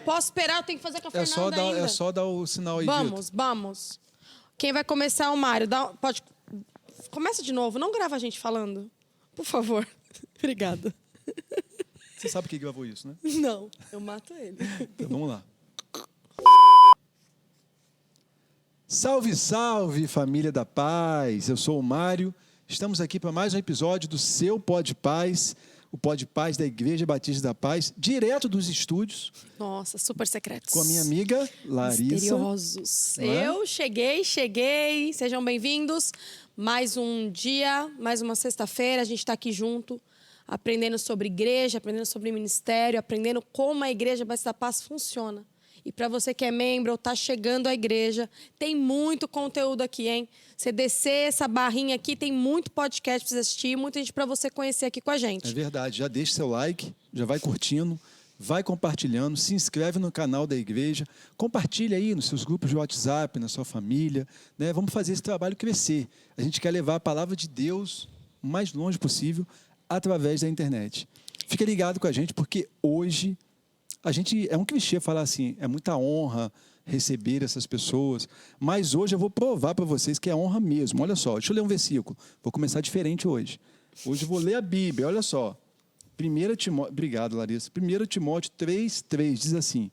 Posso esperar? Eu tenho que fazer com a Fernanda ainda. É só dar o sinal aí, Vamos, Vitor. vamos. Quem vai começar é o Mário. Começa de novo. Não grava a gente falando. Por favor. Obrigada. Você sabe quem gravou isso, né? Não, eu mato ele. Então, vamos lá. Salve, salve, família da paz. Eu sou o Mário. Estamos aqui para mais um episódio do seu Pod Paz, o Pod Paz da Igreja Batista da Paz, direto dos estúdios. Nossa, super secretos. Com a minha amiga Larissa. Misteriosos. É? Eu cheguei. Sejam bem-vindos. Mais um dia, mais uma sexta-feira. A gente está aqui junto, aprendendo sobre igreja, aprendendo sobre ministério, aprendendo como a Igreja Batista da Paz funciona. E para você que é membro ou está chegando à igreja, tem muito conteúdo aqui, hein? Você descer essa barrinha aqui, tem muito podcast para você assistir, muita gente para você conhecer aqui com a gente. É verdade. Já deixa seu like, já vai curtindo, vai compartilhando, se inscreve no canal da igreja, compartilha aí nos seus grupos de WhatsApp, na sua família, né? Vamos fazer esse trabalho crescer. A gente quer levar a palavra de Deus o mais longe possível através da internet. Fica ligado com a gente, porque hoje é um clichê falar assim, é muita honra receber essas pessoas, mas hoje eu vou provar para vocês que é honra mesmo. Olha só, deixa eu ler um versículo. Vou começar diferente hoje. Hoje eu vou ler a Bíblia, olha só. 1 Timóteo, obrigado, Larissa. 1 Timóteo 3,3 diz assim.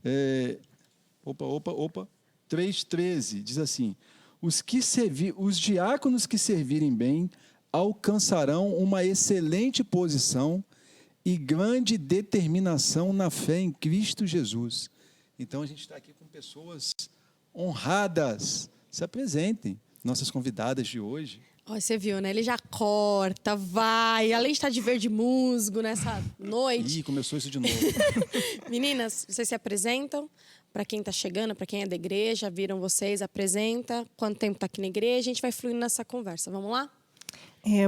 3,13 diz assim: os diáconos que servirem bem alcançarão uma excelente posição e grande determinação na fé em Cristo Jesus. Então, a gente está aqui com pessoas honradas. Se apresentem, nossas convidadas de hoje. Ó, você viu, né? Ele já corta, vai. Além de estar de verde musgo nessa noite. Ih, começou isso de novo. Meninas, vocês se apresentam. Para quem está chegando, para quem é da igreja, viram vocês, apresenta. Quanto tempo está aqui na igreja? A gente vai fluindo nessa conversa. Vamos lá?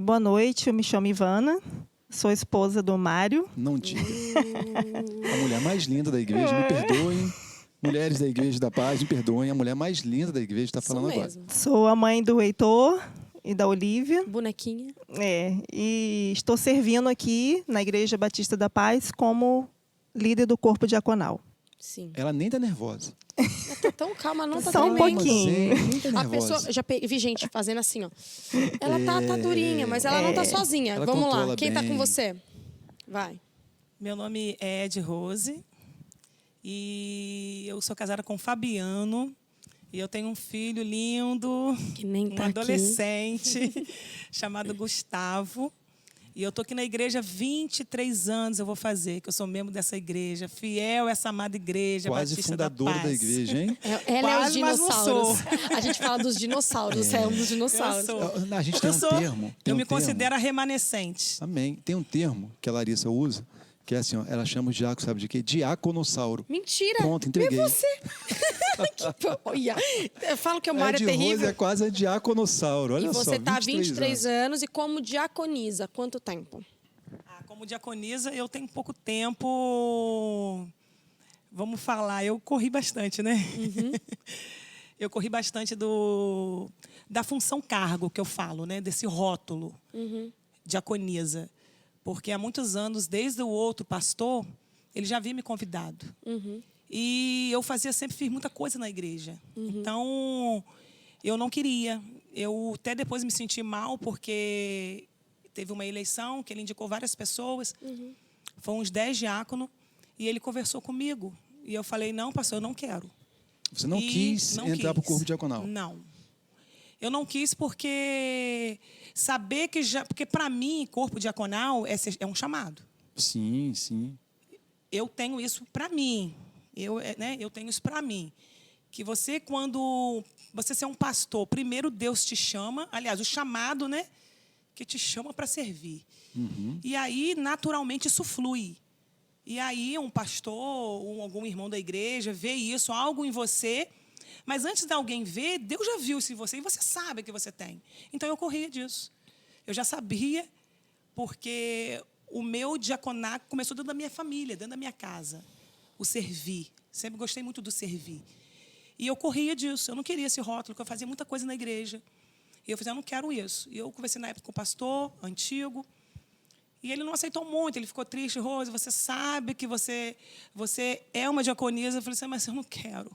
Boa noite, eu me chamo Ivana. Sou esposa do Mário. Não diga. A mulher mais linda da igreja, me perdoem. Mulheres da Igreja da Paz, me perdoem. A mulher mais linda da igreja está falando agora. Sou a mãe do Heitor e da Olívia. Bonequinha. E estou servindo aqui na Igreja Batista da Paz como líder do corpo diaconal. Sim. Ela nem está nervosa. Ela tá tão calma, não tá Só um tremendo. pouquinho. Nem tá A nervosa. pessoa, vi gente fazendo assim, ó. Ela tá durinha, mas ela não tá sozinha. Ela Vamos lá. controla Quem tá bem. com você? Vai. Meu nome é Ed Rose e eu sou casada com o Fabiano e eu tenho um filho lindo, Que nem tá um adolescente chamado Gustavo. E eu tô aqui na igreja há 23 anos, eu vou fazer, que eu sou membro dessa igreja, fiel a essa amada igreja Quase Batista fundadora da Paz. da igreja, hein? Ela é os Quase, mas não dinossauros. sou. A gente fala dos dinossauros, você é um dos dinossauros. Eu sou. A gente tem um termo. Eu me considero a remanescente. Amém. Tem um termo que a Larissa usa, que é assim, ó, ela chama o diácono, sabe de quê? Diaconossauro. Mentira! Pronto, entreguei. E você? Olha, eu falo que o Mário é Ed Rose terrível. é quase a diaconossauro, olha E só. você tá há 23 anos. anos e como diaconiza, quanto tempo? Como diaconisa, eu tenho pouco tempo. Vamos falar, eu corri bastante, né? Uhum. Eu corri bastante da função cargo que eu falo, né? Desse rótulo, diaconisa. Porque há muitos anos, desde o outro pastor, ele já havia me convidado. E eu fiz muita coisa na igreja. Então, eu não queria. Eu até depois me senti mal, porque teve uma eleição que ele indicou várias pessoas. Foram uns 10 diáconos. E ele conversou comigo. E eu falei, não, pastor, eu não quero. Você não quis entrar para o corpo diaconal? Não. Eu não quis porque saber que porque para mim, corpo diaconal é um chamado. Sim, sim. Eu tenho isso para mim. Eu tenho isso para mim. Que você, quando você ser um pastor, primeiro Deus te chama, aliás, o chamado, né? Que te chama para servir. E aí, naturalmente, isso flui. E aí, um pastor, algum irmão da igreja, vê isso, algo em você. Mas antes de alguém ver, Deus já viu isso em você e você sabe que você tem. Então, eu corria disso. Eu já sabia, porque o meu diaconato começou dentro da minha família, dentro da minha casa. O servir. Sempre gostei muito do servir. E eu corria disso. Eu não queria esse rótulo, porque eu fazia muita coisa na igreja. E eu falei, eu não quero isso. E eu conversei na época com o pastor antigo. E ele não aceitou muito, ele ficou triste. Rose, você sabe que você é uma diaconisa. Eu falei assim, mas eu não quero.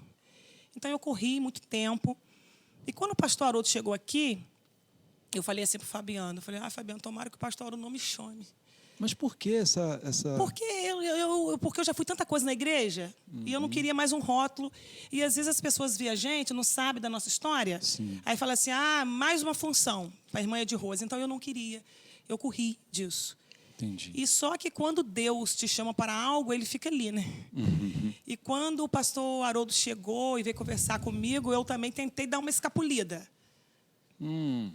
Então, eu corri muito tempo. E quando o pastor Haroldo chegou aqui, eu falei assim para o Fabiano, eu falei, Fabiano, tomara que o pastor Haroldo não me chame. Mas por que essa... Porque eu já fui tanta coisa na igreja, e eu não queria mais um rótulo. E, às vezes, as pessoas veem a gente, não sabem da nossa história. Sim. Aí fala assim, mais uma função para a irmã de Rose. Então, eu não queria. Eu corri disso. Entendi. E só que quando Deus te chama para algo, ele fica ali, né? Uhum. E quando o pastor Haroldo chegou e veio conversar comigo, eu também tentei dar uma escapulida.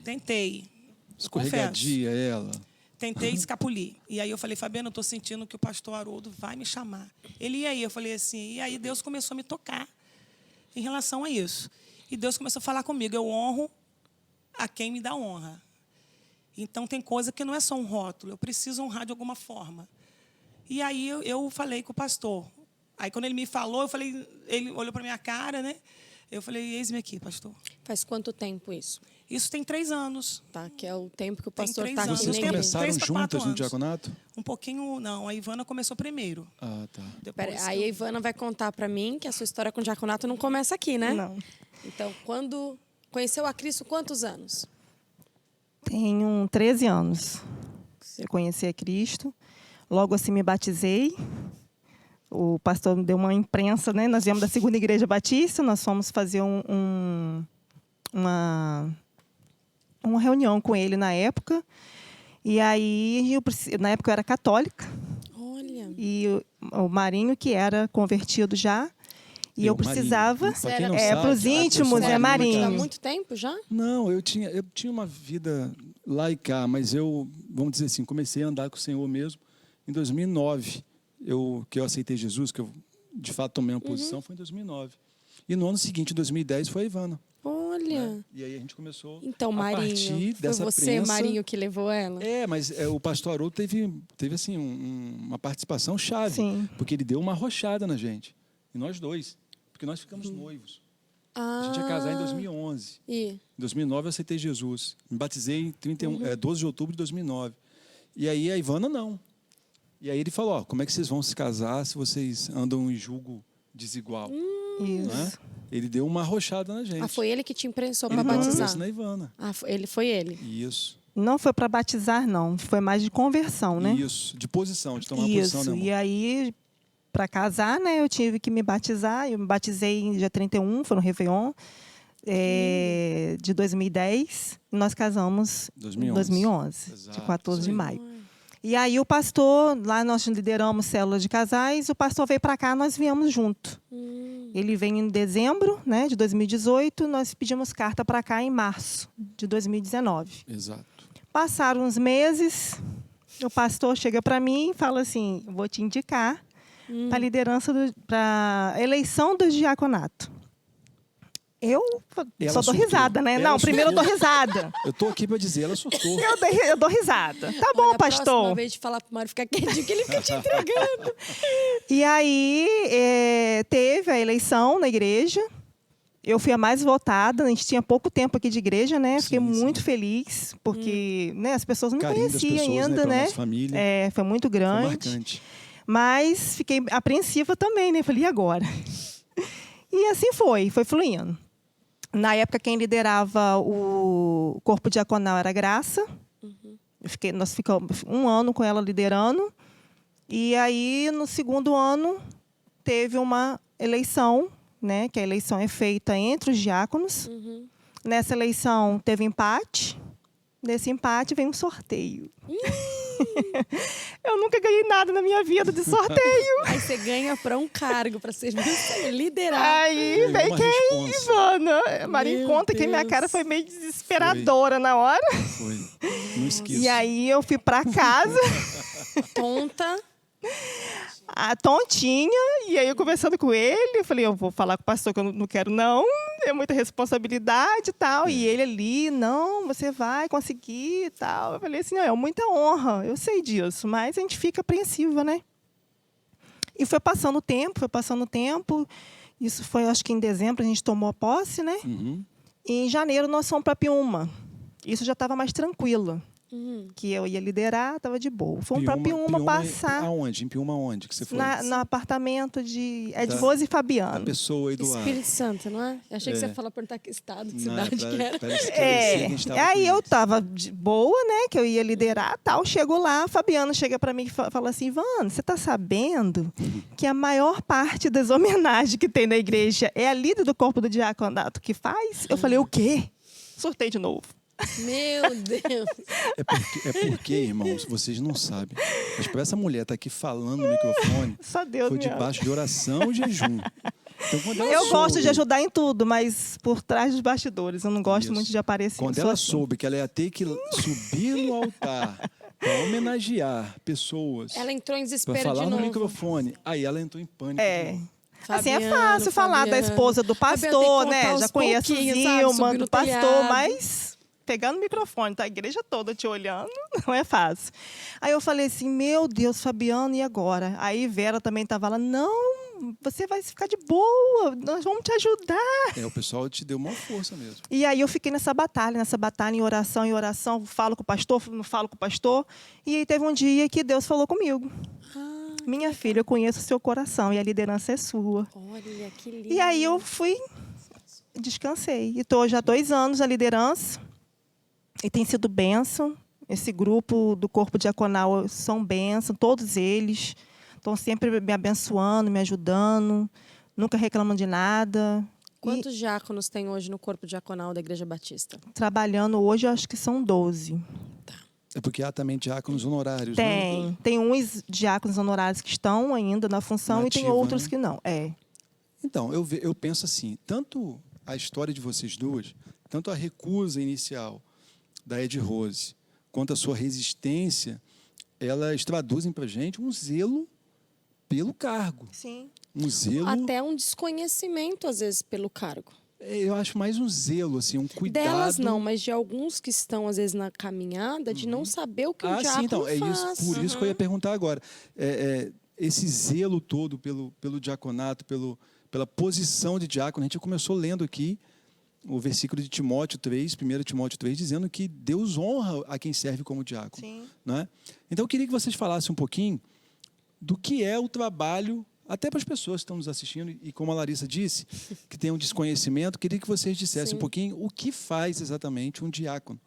Tentei. Escorregadia ela. Tentei escapulir. E aí eu falei, Fabiano, eu estou sentindo que o pastor Haroldo vai me chamar. Ele, e aí? Eu falei assim, e aí Deus começou a me tocar em relação a isso. E Deus começou a falar comigo, eu honro a quem me dá honra. Então, tem coisa que não é só um rótulo, eu preciso honrar de alguma forma. E aí eu falei com o pastor. Aí, quando ele me falou, eu falei, ele olhou para a minha cara, né? Eu falei, eis-me aqui, pastor. Faz quanto tempo isso? Isso tem 3 anos. Tá, que é o tempo que o Tem pastor 3 está aqui anos. na Vocês igreja. começaram 3 para 4 juntas no anos. diaconato? Um pouquinho, não. A Ivana começou primeiro. Ah, tá. Depois Pera, aí a Ivana vai contar para mim que a sua história com o diaconato não começa aqui, né? Não. Então, quando conheceu a Cristo, quantos anos? Tenho 13 anos. Eu conheci a Cristo. Logo assim me batizei. O pastor me deu uma imprensa, né? Nós viemos da Segunda Igreja Batista, nós fomos fazer uma reunião com ele na época. E aí, na época eu era católica. Olha. E o Marinho, que era convertido já. E eu precisava... Marinho. Pra quem não É, sabe, pros a íntimos, pessoa é Há Marinho. muito tempo já? Não, eu tinha uma vida laica, mas eu, vamos dizer assim, comecei a andar com o Senhor mesmo em 2009. Que eu aceitei Jesus, que eu de fato tomei uma posição, foi em 2009. E no ano seguinte, em 2010, foi a Ivana. Olha. Né? E aí a gente começou Então, a Marinho, partir foi dessa você, prensa. Marinho, que levou ela? Mas o pastor Haroldo teve assim, uma participação chave. Sim. Porque ele deu uma arrochada na gente. E nós dois. Porque nós ficamos noivos. A gente ia casar em 2011. E? Em 2009 eu aceitei Jesus. Me batizei em 12 de outubro de 2009. E aí a Ivana não. E aí ele falou, como é que vocês vão se casar se vocês andam em julgo desigual? Isso. Né? Ele deu uma arrochada na gente. Foi ele que te imprensou Ele para deu uma batizar? prensa na Ivana. Foi ele. Isso. Não foi para batizar, não. Foi mais de conversão, né? Isso. De posição, de tomar uma Isso. posição, né, E aí, para casar, né, eu tive que me batizar. Eu me batizei em dia 31, foi no Réveillon, de 2010. E nós casamos em 2011, Exato. de 14 de Isso aí. maio. E aí o pastor, lá nós lideramos célula de casais, o pastor veio para cá, nós viemos junto. Ele veio em dezembro, né, de 2018, nós pedimos carta para cá em março de 2019. Exato. Passaram uns meses, o pastor chega para mim e fala assim, vou te indicar para a liderança, para a eleição do diaconato. Eu só dou risada, né? Ela Não, primeiro eu dou risada. Eu tô aqui para dizer, ela surtou. Eu dou risada. Tá bom, Olha, a pastor. próxima vez de falar pro Mário ficar quietinho, que ele fica te entregando. E aí, teve a eleição na igreja. Eu fui a mais votada. A gente tinha pouco tempo aqui de igreja, né? Fiquei muito feliz, porque né, as pessoas não Carinho das conheciam pessoas, ainda, né? né? Nossa família. Foi muito Foi grande. marcante. Mas fiquei apreensiva também, né? Falei, e agora? E assim foi fluindo. Na época, quem liderava o corpo diaconal era a Graça. Nós ficamos 1 ano com ela liderando. E aí, no segundo ano, teve uma eleição, né? Que a eleição é feita entre os diáconos. Nessa eleição, teve empate. Nesse empate, vem um sorteio. Eu nunca ganhei nada na minha vida de sorteio. Aí você ganha para um cargo, para ser liderar. Aí Ganhou vem uma quem, responsa. Ivana? Maria, Meu conta que minha Deus. cara foi meio desesperadora na hora. Foi. Não esqueço. E aí eu fui para casa, Tonta. a tontinha, e aí eu conversando com ele, eu falei, eu vou falar com o pastor que eu não quero não, é muita responsabilidade e tal. E ele ali, não, você vai conseguir e tal. Eu falei assim, não, é muita honra, eu sei disso, mas a gente fica apreensiva, né? E foi passando o tempo, isso foi, acho que em dezembro a gente tomou posse, né? Uhum. E em janeiro nós fomos para Piúma. Isso já estava mais tranquilo. que eu ia liderar, estava de boa. Fomos para Piúma passar. Aonde? Em Piúma aonde que você foi? No apartamento de Ed Rose e Fabiano. A pessoa aí do lado. Espírito Santo, não é? Eu achei que você ia falar perguntar que estado, que cidade que era. Parece que parecia que a gente tava Aí com eu eles. tava de boa, né? Que eu ia liderar tal. Chego lá, a Fabiana chega para mim e fala assim: Ivana, você tá sabendo que a maior parte das homenagens que tem na igreja é a líder do corpo do diaconato que faz? Eu falei: o quê? Surtei de novo. Meu Deus. É porque, irmãos, vocês não sabem. Mas para essa mulher estar aqui falando no microfone, Só Deus foi me ama. debaixo de oração e jejum. Então, quando ela Eu gosto de soube- ajudar em tudo, mas por trás dos bastidores. Eu não gosto Isso. muito de aparecer. Quando eu sou ela assim. soube que ela ia ter que subir no altar para homenagear pessoas, Ela entrou em para desespero falar de no novo. microfone, aí ela entrou em pânico. de É. novo. Assim, é Fabiano, fácil falar da Fabiano. esposa do Fabiano tem que pastor, contar né? aos Já conheço o pouquinhos, sabe? Zilma, Subir no do pastor, telhado. mas pegando o microfone, tá a igreja toda te olhando, não é fácil. Aí eu falei assim, meu Deus, Fabiano, e agora? Aí Vera também estava lá, não, você vai ficar de boa, nós vamos te ajudar. O pessoal te deu uma força mesmo. E aí eu fiquei nessa batalha em oração, falo com o pastor, não falo com o pastor. E aí teve um dia que Deus falou comigo. Minha filha, eu conheço o seu coração e a liderança é sua. Olha, que lindo. E aí eu fui, descansei. E estou já há 2 anos na liderança. E tem sido bênção. Esse grupo do Corpo Diaconal são bênção, todos eles. Estão sempre me abençoando, me ajudando. Nunca reclamam de nada. Quantos diáconos tem hoje no corpo diaconal da Igreja Batista? E trabalhando hoje, eu acho que são 12. É porque há também diáconos honorários, né? Tem uns diáconos honorários que estão ainda na função e Nativa, tem outros né? que não. Então, eu penso assim, tanto a história de vocês duas, tanto a recusa inicial da Ed Rose, quanto a sua resistência, elas traduzem para a gente um zelo pelo cargo. Sim. Um zelo, Até um desconhecimento, às vezes, pelo cargo. eu acho mais um zelo, assim, um cuidado. Delas não, mas de alguns que estão, às vezes, na caminhada, de não saber o que o diácono sim, então, é faz. isso, por isso que eu ia perguntar agora. Esse zelo todo pelo diaconato, pela posição de diácono, a gente começou lendo aqui o versículo de Timóteo 3, 1 Timóteo 3, dizendo que Deus honra a quem serve como diácono. Sim. Né? Então, eu queria que vocês falassem um pouquinho do que é o trabalho, até para as pessoas que estão nos assistindo, e como a Larissa disse, que tem um desconhecimento, queria que vocês dissessem Sim. um pouquinho o que faz exatamente um diácono.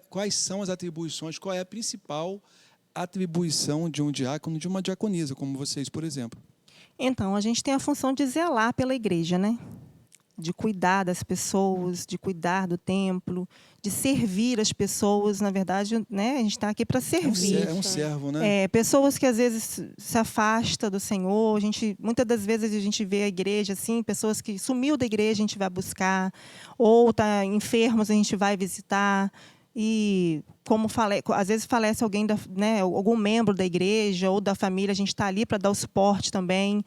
Quais são as atribuições, qual é a principal atribuição de um diácono, de uma diaconisa, como vocês, por exemplo. Então, a gente tem a função de zelar pela igreja, né? De cuidar das pessoas, de cuidar do templo, de servir as pessoas. Na verdade, né? A gente está aqui para servir. É um servo, né? Pessoas que às vezes se afastam do Senhor. Muitas das vezes a gente vê a igreja assim, pessoas que sumiu da igreja a gente vai buscar, ou tá enfermos a gente vai visitar. E como falei, às vezes falece alguém algum membro da igreja ou da família, a gente está ali para dar o suporte também.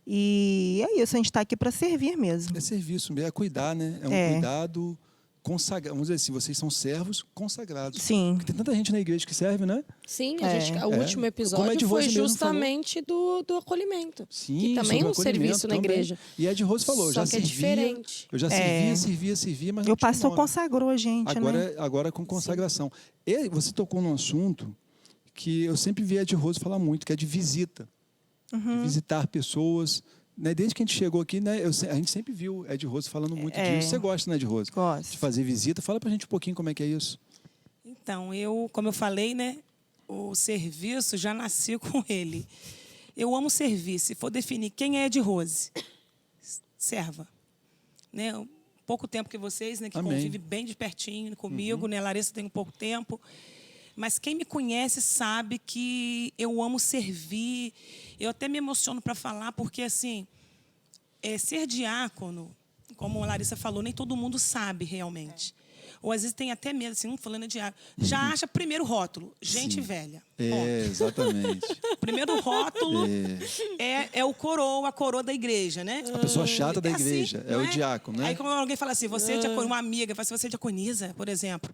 E é isso, a gente está aqui para servir mesmo. É serviço, é cuidar, né? É um cuidado consagrado. Vamos dizer assim, vocês são servos consagrados. Sim. Porque tem tanta gente na igreja que serve, né? Sim, o último Como a episódio Ed foi Rose mesmo justamente do acolhimento. Sim, que também é sobre um acolhimento serviço na também. igreja. E Ed Rose falou, Só já que é servia, diferente. eu já servia, mas E não o tinha pastor nome. consagrou a gente, né? Agora com consagração. E você tocou num assunto que eu sempre vi Ed Rose falar muito, que é de visita. De visitar pessoas. Né? Desde que a gente chegou aqui, né, a gente sempre viu Ed Rose falando muito disso. Você gosta, né, Ed Rose? Gosto. De fazer visita. Fala pra gente um pouquinho como é que é isso. Então, como eu falei, né, o serviço já nasci com ele. Eu amo servir. Se for definir quem é Ed Rose, serva. Né? Pouco tempo que vocês, né, que Amém. convivem bem de pertinho comigo, né? Larissa tem um pouco tempo. Mas quem me conhece sabe que eu amo servir. Eu até me emociono para falar, porque, assim, ser diácono, como a Larissa falou, nem todo mundo sabe realmente. Ou, às vezes, tem até medo, assim, falando de diácono. Já acha primeiro rótulo, gente velha. Exatamente. O primeiro rótulo é o coroa, a coroa da igreja, né? A pessoa chata da assim, igreja, não o diácono, né? Aí, quando alguém fala assim, você é diácono, uma amiga fala assim, você é diaconisa, por exemplo.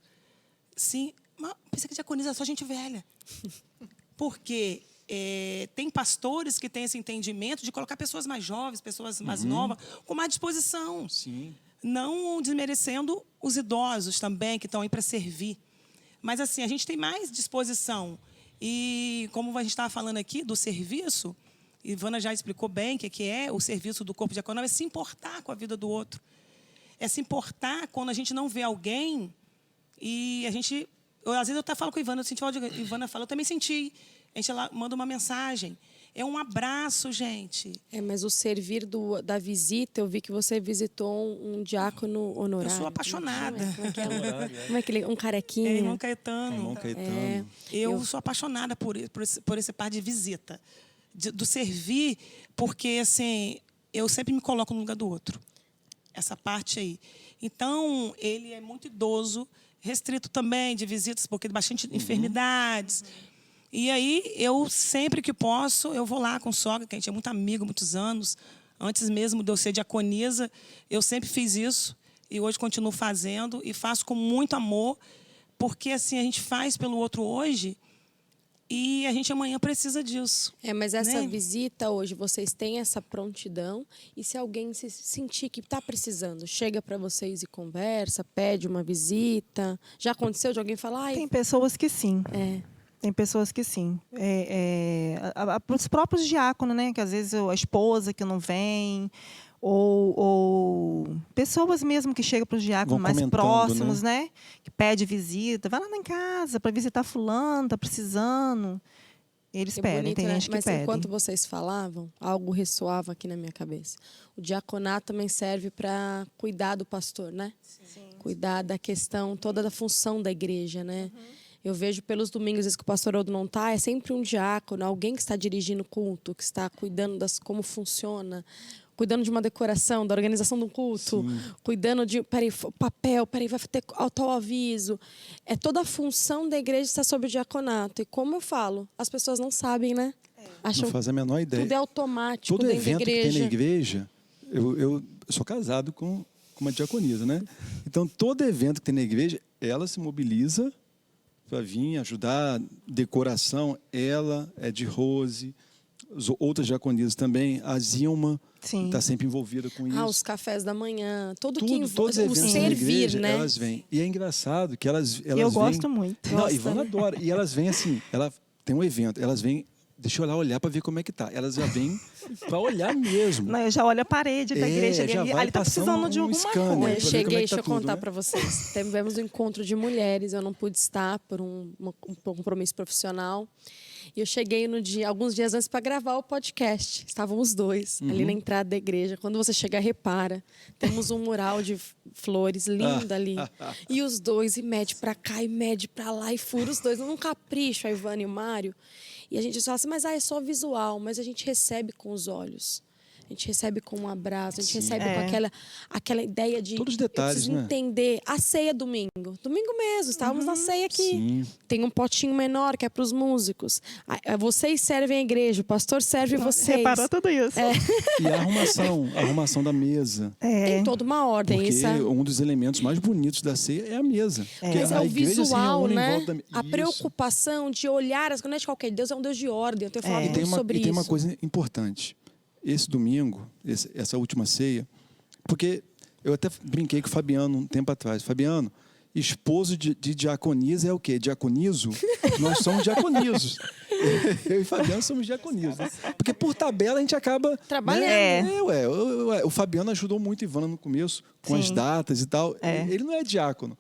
Sim, mas pensa que diaconisa é só gente velha. Porque tem pastores que têm esse entendimento de colocar pessoas mais jovens, pessoas mais novas, com mais disposição. Sim. Não desmerecendo os idosos também, que estão aí para servir. Mas, assim, a gente tem mais disposição. E, como a gente estava falando aqui do serviço, Ivana já explicou bem o que é o serviço do corpo diaconal, é se importar com a vida do outro. É se importar quando a gente não vê alguém e a gente... às vezes eu até falo com a Ivana, eu senti, Ivana fala, eu também senti. A gente manda uma mensagem. É um abraço, gente. Mas o servir da visita, eu vi que você visitou um diácono honorário. Eu sou apaixonada. Como é que ele... Um carequinha. Irmão Caetano. Irmão Caetano. Eu sou apaixonada por esse par de visita. Do servir, porque, assim, eu sempre me coloco no lugar do outro. Essa parte aí. Então, ele é muito idoso, restrito também de visitas, porque tem bastante enfermidades. E aí, eu, sempre que posso, eu vou lá com o sogra, que a gente é muito amigo há muitos anos. Antes mesmo de eu ser diaconisa, eu sempre fiz isso. E hoje continuo fazendo. E faço com muito amor. Porque, assim, a gente faz pelo outro hoje e a gente amanhã precisa disso. Mas essa né? visita hoje, vocês têm essa prontidão. E se alguém se sentir que está precisando, chega para vocês e conversa, pede uma visita. Já aconteceu de alguém falar? Tem pessoas que sim. Tem pessoas que sim. Os próprios diáconos, né? Que às vezes a esposa que não vem, ou pessoas mesmo que chegam para os diáconos mais próximos, né? Que pede visita. Vai lá em casa para visitar fulano, está precisando. Eles pedem, bonito, tem né? gente que Mas pede. enquanto vocês falavam, algo ressoava aqui na minha cabeça. O diaconato também serve para cuidar do pastor, né? Sim. Cuidar da questão, toda da função da igreja, né? Eu vejo pelos domingos, às vezes que o pastor Aldo não está, é sempre um diácono, alguém que está dirigindo o culto, que está cuidando como funciona, cuidando de uma decoração, da organização do culto, cuidando de, papel, vai ter tal aviso. É toda a função da igreja está sob o diaconato. E como eu falo, as pessoas não sabem, né? Acham não fazem a menor ideia. Tudo é automático todo dentro da evento igreja. que tem na igreja, eu sou casado com uma diaconisa, né? Então, todo evento que tem na igreja, ela se mobiliza para vir ajudar, decoração, ela é de Rose, outras diaconisas também, a Zilma está sempre envolvida com isso. Os cafés da manhã, tudo que todos os envolve o eventos servir, da igreja, né? elas vêm. E é engraçado que elas eu vêm... gosto muito. Não, Ivana adora. E elas vêm assim, ela tem um evento, elas vêm... Deixa eu lá olhar para ver como é que tá. Elas já vêm para olhar mesmo. Não, eu já olho a parede da igreja ali está precisando de alguma coisa. Eu cheguei, deixa eu contar para vocês. Tivemos um encontro de mulheres, eu não pude estar por um compromisso profissional. E eu cheguei alguns dias antes para gravar o podcast. Estávamos os dois ali na entrada da igreja. Quando você chega, repara, temos um mural de flores lindo ali. E os dois, e mede para cá, e mede para lá, e fura os dois. Num capricho, a Ivana e o Mário. E a gente fala assim, mas é só visual, mas a gente recebe com os olhos. A gente recebe com um abraço, a gente recebe com aquela ideia de... Todos os detalhes, eu preciso entender. A ceia domingo. Domingo mesmo, estávamos na ceia aqui. Sim. Tem um potinho menor que é para os músicos. Vocês servem a igreja, o pastor serve vocês. Reparou tudo isso. E a arrumação da mesa. Tem toda uma ordem. Porque um dos elementos mais bonitos da ceia é a mesa. Mas é o visual, né? A Isso. preocupação de olhar, não é de qualquer Deus, é um Deus de ordem. Eu tenho falado muito sobre isso. E tem uma coisa importante. Esse domingo, essa última ceia, porque eu até brinquei com o Fabiano um tempo atrás. Fabiano, esposo de diaconisa é o quê? Diaconizo? Nós somos diaconisos. Eu e Fabiano somos diaconisos. Né? Porque por tabela a gente acaba... Trabalhando. O Fabiano ajudou muito Ivana no começo, com as datas e tal. Ele não é diácono.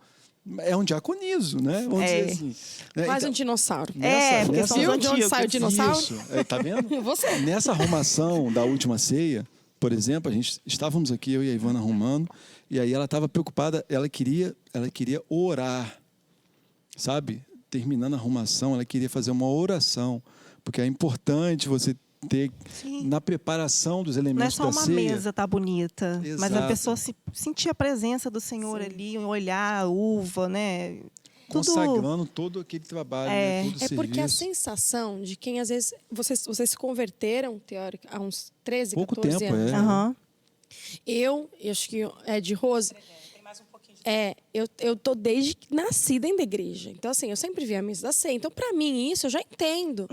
É um diaconizo, né? Vamos dizer assim. Quase um dinossauro. Porque são Viu de onde sai o dinossauro? Isso. Tá vendo? Você. Nessa arrumação da última ceia, por exemplo, estávamos aqui, eu e a Ivana arrumando, e aí ela estava preocupada, ela queria orar, sabe? Terminando a arrumação, ela queria fazer uma oração, porque é importante você ter na preparação dos elementos da ceia. Não é só uma mesa tá bonita, Exato. mas a pessoa sentir a presença do Senhor ali, olhar a uva, né? Consagrando todo aquele trabalho, né? Todo serviço. Porque a sensação de quem, às vezes, vocês se converteram, teórico, há uns 13, pouco 14 tempo, anos. Aham. Eu acho que é de Rose. Tem mais um pouquinho. eu tô desde que nasci dentro da igreja. Então, assim, eu sempre vi a missa da ceia. Então, pra mim, isso eu já entendo.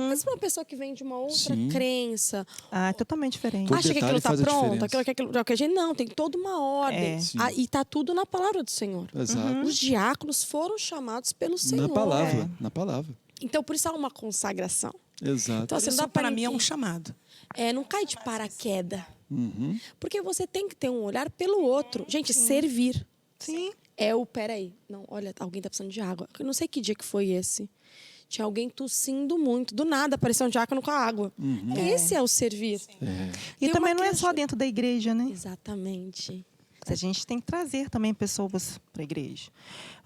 Mas pra uma pessoa que vem de uma outra Sim. crença, Ah, é totalmente diferente. Todo acha que detalhe aquilo tá faz a pronto, diferença. aquilo que a gente não, tem toda uma ordem. É. Sim. E tá tudo na palavra do Senhor. Exato. Os diáconos foram chamados pelo Senhor. Na palavra, na palavra. Então, por isso há uma consagração. Exato. Então, assim, não Isso dá pra para mim é ninguém- um chamado. não cai de paraquedas. Uhum. Porque você tem que ter um olhar pelo outro. Gente, servir. Sim. Peraí. Não, olha, alguém tá precisando de água. Eu não sei que dia que foi esse. Tinha alguém tossindo muito. Do nada apareceu um diácono com a água. Esse é o servir. E Tem também uma não é queixa. só dentro da igreja, né? Exatamente. A gente tem que trazer também pessoas para a igreja.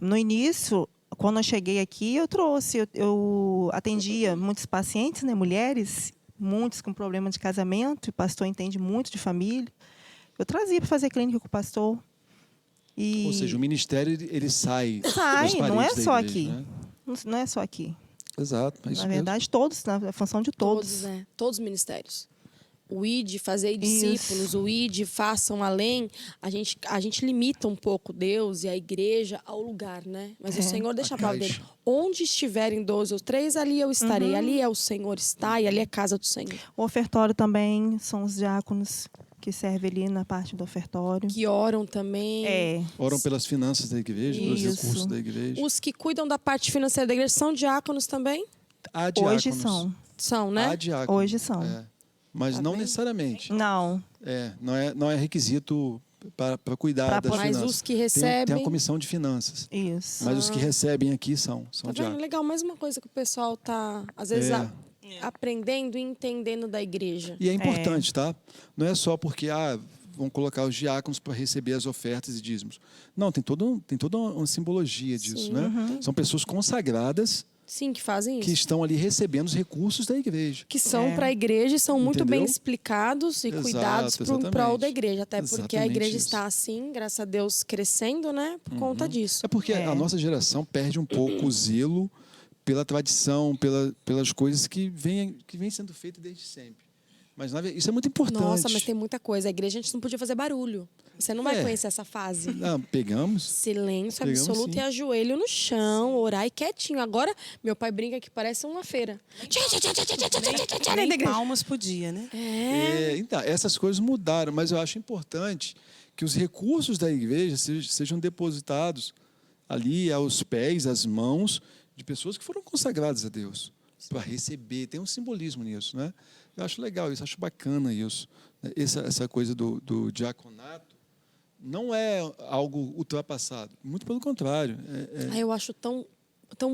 No início, quando eu cheguei aqui, eu atendia muitos pacientes, né, mulheres, muitos com problema de casamento, e o pastor entende muito de família. Eu trazia para fazer clínica com o pastor. E Ou seja, o ministério ele sai sai, das não é paredes da só igreja, aqui. né? Não é só aqui. Exato. É isso Na mesmo. verdade, todos, na função de todos. Né? Todos os ministérios. O ID, fazer discípulos, o ID, façam além. A gente limita um pouco Deus e a igreja ao lugar, né? Mas o Senhor deixa a palavra dele. caixa. Onde estiverem 12 ou 3, ali eu estarei. Ali é o Senhor está e ali é a casa do Senhor. O ofertório também são os diáconos que servem ali na parte do ofertório. Que oram também. Oram pelas finanças da igreja, pelos Isso. recursos da igreja. Os que cuidam da parte financeira da igreja são diáconos também? Há diáconos. Hoje são. São, né? Há diáconos. Hoje são. É. Mas Tá não vendo? necessariamente. Não. Não é requisito para cuidar Pra das poder- Mas finanças. os que Tem a recebem. comissão de finanças. Isso. Mas os que recebem aqui são Tá vendo? diáconos. Legal, mais uma coisa que o pessoal tá, às vezes, É. aprendendo e entendendo da igreja. E é importante, tá? Não é só porque vão colocar os diáconos para receber as ofertas e dízimos. Não, tem toda uma simbologia disso, Sim, né? São pessoas consagradas Sim, que fazem que isso. estão ali recebendo os recursos da igreja. Que são para a igreja e são muito Entendeu? bem explicados e Exato, cuidados para exatamente. prol da igreja. Até porque a Exatamente igreja isso. está assim, graças a Deus, crescendo, né? Por conta disso. É porque a nossa geração perde um pouco o zelo pela tradição, pelas coisas que vêm sendo feitas desde sempre. Mas isso é muito importante. Nossa, mas tem muita coisa. A igreja a gente não podia fazer barulho. Você não vai É. conhecer essa fase. Pegamos. Silêncio Pegamos, absoluto sim. e ajoelho no chão, orar e quietinho. Agora, meu pai brinca que parece uma feira. Nem palmas por dia, né? Então, essas coisas mudaram, mas eu acho importante que os recursos da igreja sejam depositados ali aos pés, às mãos de pessoas que foram consagradas a Deus para receber. Tem um simbolismo nisso, né? Eu acho legal isso, acho bacana isso. Essa coisa do diaconato não é algo ultrapassado, muito pelo contrário. Eu acho tão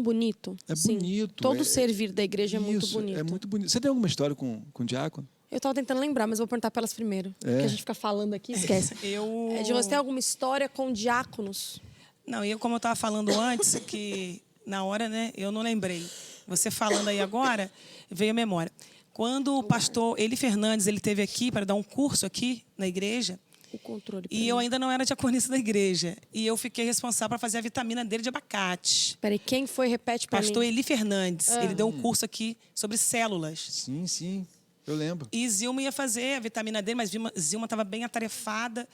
bonito. É Sim. bonito, Todo servir da igreja é muito Isso, bonito. É muito bonito. Você tem alguma história com diácono? Eu estava tentando lembrar, mas vou perguntar para elas primeiro. Porque a gente fica falando aqui, esquece. De você tem alguma história com diáconos? Não, como eu estava falando antes, que na hora, né, eu não lembrei. Você falando aí agora, veio a memória. Quando o pastor Eli Fernandes ele esteve aqui para dar um curso aqui na igreja, O controle. pra e mim. eu ainda não era diaconisa da igreja, e eu fiquei responsável para fazer a vitamina dele de abacate. Peraí, quem foi? Repete para mim. Pastor Eli Fernandes, ele deu um curso aqui sobre células. Sim, eu lembro. E Zilma ia fazer a vitamina dele, mas Zilma estava bem atarefada.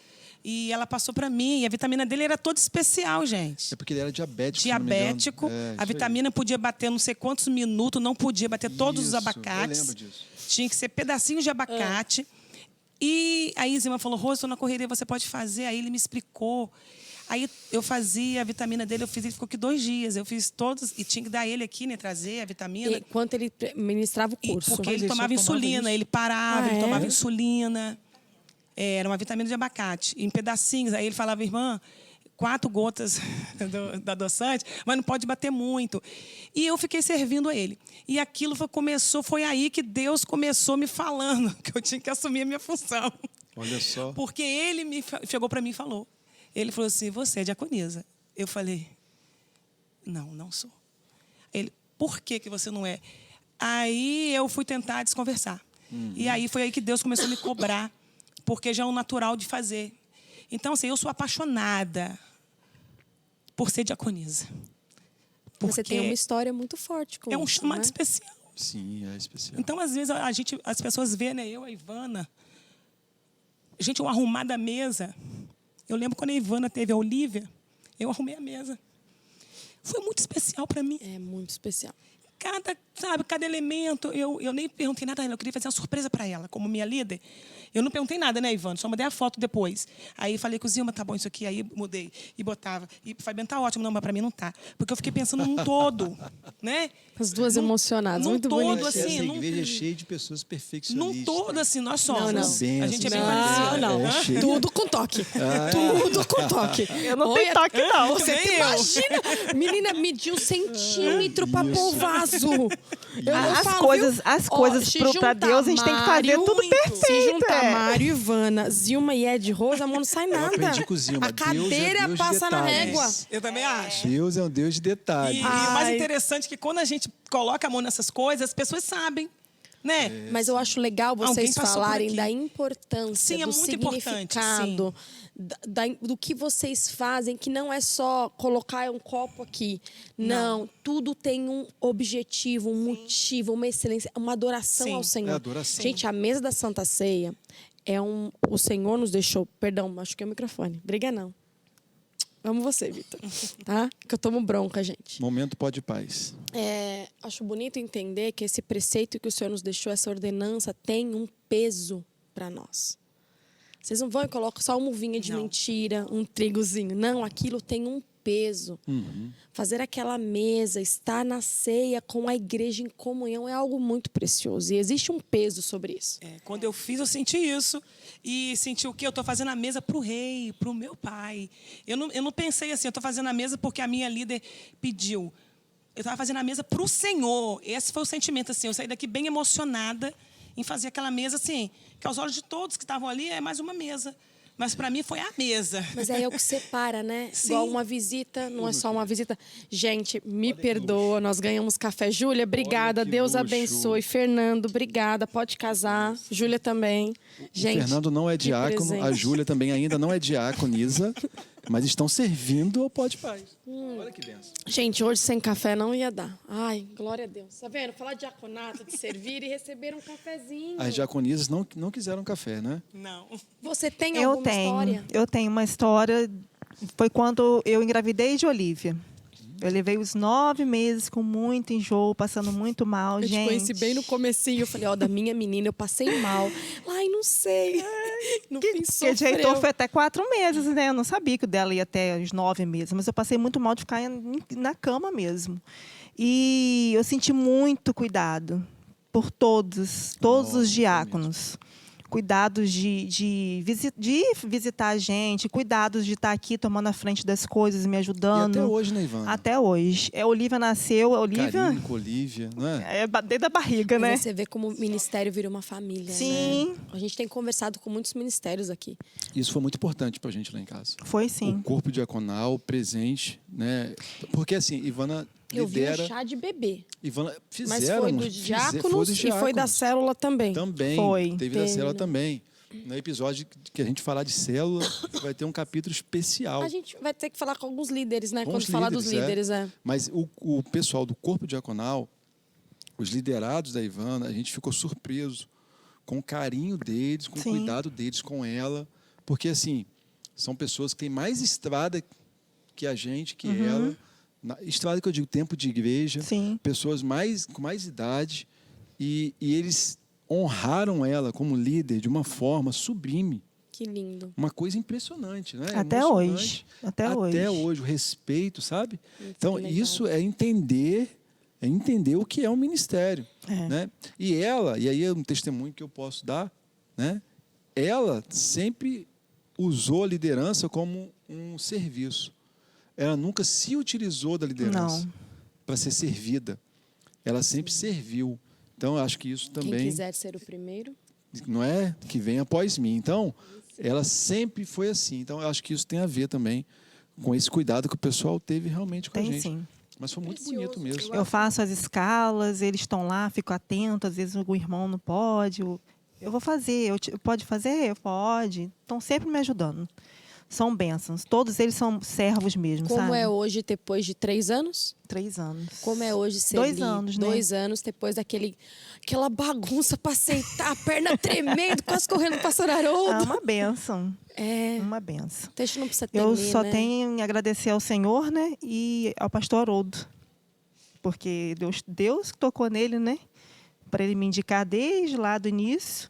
E ela passou para mim. E a vitamina dele era toda especial, gente. É porque ele era diabético. se não me engano. Diabético. É, isso A aí. vitamina podia bater não sei quantos minutos, não podia bater todos os Isso, abacates. eu lembro disso. Tinha que ser pedacinhos de abacate. E aí Zilma falou, Rô, estou na correria, você pode fazer. Aí ele me explicou. Aí eu fazia a vitamina dele, ele ficou aqui 2 dias. Eu fiz todos, e tinha que dar ele aqui, né, trazer a vitamina. Enquanto ele ministrava o E curso. porque Mas ele ele só tomava tomava insulina, isso? ele parava, Ah, ele é? tomava insulina. Era uma vitamina de abacate, em pedacinhos. Aí ele falava, irmã, 4 gotas do adoçante, mas não pode bater muito. E eu fiquei servindo a ele. E aquilo foi aí que Deus começou me falando que eu tinha que assumir a minha função. Olha só. Porque ele chegou para mim e falou. Ele falou assim, você é diaconisa. Eu falei, não sou. Ele, por que você não é? Aí eu fui tentar desconversar. E aí foi aí que Deus começou a me cobrar, porque já é um natural de fazer. Então, assim, eu sou apaixonada por ser diaconisa. Você tem uma Porque história muito forte com é um isso, chamado né? especial. Sim, é especial. Então, às vezes, as pessoas veem, né? Eu, a Ivana, gente, eu arrumar da mesa, Eu lembro quando a Ivana teve a Olivia, eu arrumei a mesa. Foi muito especial para mim. É muito especial. Cada elemento, eu nem perguntei nada a ela, eu queria fazer uma surpresa para ela, como minha líder. Eu não perguntei nada, né, Ivana? Só mandei a foto depois. Aí falei com o Zilma, tá bom isso aqui, aí mudei e botava. E Fabiana, tá ótimo, não, mas para mim não tá. Porque eu fiquei pensando num todo, né? As duas emocionadas, num muito todo, bonito. assim, Essa num- igreja é cheia de pessoas perfeccionistas. Num todo, assim, nós somos. Não. A gente é bem Não, parecido. não. É cheio. Tudo com toque. Tudo com toque. Eu não tenho toque, não. Você Nem eu. imagina? Menina, mediu 1 centímetro pra pôr o vaso. Eu As falo, coisas, viu? as Ó, coisas se pra juntar Deus, a gente tem que fazer Mário, tudo muito. perfeito. Se juntar é. Mário, Ivana, Zilma e Ed Rosa, amor, não sai nada. aprendi com o Zilma, A Deus é cadeira Deus de passa na detalhes. régua. Eu também acho. Deus é um Deus de detalhes. E o mais Ai. interessante é que quando a gente coloca a mão nessas coisas, as pessoas sabem, né? Mas eu acho legal Alguém vocês passou por falarem aqui. da importância, Sim, é do muito importante, significado, do que vocês fazem, que não é só colocar um copo aqui. Não, tudo tem um objetivo, um motivo, uma excelência, uma adoração Sim. ao Senhor. É adoração. Gente, a mesa da Santa Ceia é o Senhor nos deixou. Perdão, machuquei o microfone. Briga não. Amo você, Vitor. Tá? Que eu tomo bronca, gente. Momento pó de paz. Acho bonito entender que esse preceito que o Senhor nos deixou, essa ordenança, tem um peso para nós. Vocês não vão e colocam só uma uvinha de Não. mentira, um trigozinho. Não, aquilo tem um peso. Fazer aquela mesa, estar na ceia com a igreja em comunhão é algo muito precioso. E existe um peso sobre isso. Quando eu fiz, eu senti isso. E senti o quê? Eu estou fazendo a mesa para o rei, para o meu pai. Eu não pensei assim, eu estou fazendo a mesa porque a minha líder pediu. Eu estava fazendo a mesa para o Senhor. Esse foi o sentimento, assim. Eu saí daqui bem emocionada em fazer aquela mesa, assim, que aos olhos de todos que estavam ali é mais uma mesa. Mas para mim foi a mesa. Mas aí é o que separa, né? Sim. Igual uma visita, não é só uma visita. Gente, me perdoa, nós ganhamos café. Júlia, obrigada, que Deus luxo. abençoe. Fernando, obrigada, pode casar. Júlia também. Gente, O Fernando não é que diácono, a presente. Júlia também ainda não é diaconisa, mas estão servindo ao pó de paz. Olha que benção. Gente, hoje sem café não ia dar. Ai, glória a Deus. Tá vendo? Falar de diaconato, de servir e receber um cafezinho. As diaconisas não quiseram café, né? Não. Você tem Eu alguma história? Eu tenho uma história. Foi quando eu engravidei de Olivia. Eu levei os 9 meses com muito enjoo, passando muito mal, Eu gente. te conheci bem no comecinho. Eu falei, ó, da minha menina eu passei mal. Ai, não sei. No fim, Porque de Heitor sofreu. foi até 4 meses, né? Eu não sabia que o dela ia até os 9 meses. Mas eu passei muito mal de ficar na cama mesmo. E eu senti muito cuidado por todos os diáconos. Cuidados de visitar a gente, cuidados de estar aqui tomando a frente das coisas, me E ajudando. até hoje, né, Ivana? Até hoje. A Olivia nasceu. A Olivia Carinho com Olivia, não é? é desde a barriga, né? Você vê como o ministério virou uma família, Sim. né? A gente tem conversado com muitos ministérios aqui. Isso foi muito importante pra gente lá em casa. Foi sim. O corpo diaconal presente, né? Porque assim, Ivana Eu vi lidera. um chá de bebê. Ivana Mas fizeram. foi dos diáconos e foi da célula também. Também. Foi. Teve da Teve, célula né? também. No episódio que a gente falar de célula, vai ter um capítulo especial. A gente vai ter que falar com alguns líderes, né? Com Quando os falar dos líderes, é. Mas o pessoal do corpo diaconal, os liderados da Ivana, a gente ficou surpreso com o carinho deles, com o Sim. cuidado deles com ela. Porque, assim, são pessoas que têm mais estrada que a gente, que ela. Estrada que eu digo, tempo de igreja. Sim. Pessoas com mais idade. E eles honraram ela como líder de uma forma sublime. Que lindo. Uma coisa impressionante, né? Até Emocionante. hoje. Até Hoje, o respeito, sabe? Então, que legal. isso é entender o que é um ministério. É. Né? E ela, e aí é um testemunho que eu posso dar, né? Ela sempre usou a liderança como um serviço. Ela nunca se utilizou da liderança Não. para ser servida. Ela sempre serviu. Então, eu acho que isso também Quem quiser ser o primeiro. não é que vem após mim. Então, ela sempre foi assim. Então, eu acho que isso tem a ver também com esse cuidado que o pessoal teve realmente com a Tem gente. sim. Mas foi muito Precioso. bonito mesmo. Eu faço as escalas, eles estão lá, fico atento, às vezes o irmão não pode. Eu vou fazer, pode fazer? Pode. Estão sempre me ajudando. são bênçãos. Todos eles são servos mesmo, Como sabe? é hoje, depois de 3 anos? 3 anos. Como é hoje ser 2 anos, né? 2 anos depois aquela bagunça pra sentar, a perna tremendo, quase correndo pra pastor É Haroldo. uma bênção. É. Uma bênção. Então a gente não precisa temer, Eu só né? tenho em agradecer ao Senhor, né? E ao pastor Haroldo. Porque Deus tocou nele, né? Para ele me indicar desde lá do início.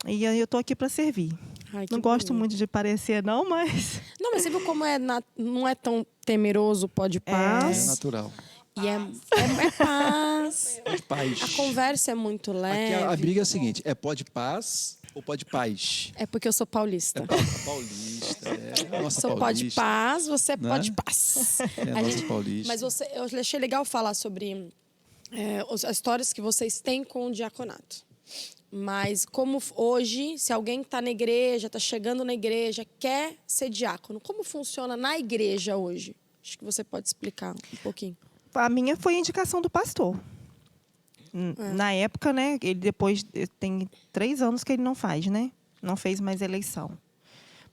E eu estou aqui para servir. Ai, que Não gosto bonito. muito de parecer, não, mas... Não, mas você viu como não é tão temeroso, pode É paz. natural. E é paz. Pode paz. A conversa é muito Aqui leve. a briga é a seguinte: é pode paz ou pode paz? É porque eu sou paulista. Paulista, é. Nossa Sou pode paulista. paz, você é Né? pode paz. É, A nossa paulista. Mas eu achei legal falar sobre as histórias que vocês têm com o diaconato. Mas como hoje, se alguém está na igreja, está chegando na igreja, quer ser diácono, como funciona na igreja hoje? Acho que você pode explicar um pouquinho. A minha foi a indicação do pastor. Na época, né? Ele depois tem 3 anos que ele não faz, né? Não fez mais eleição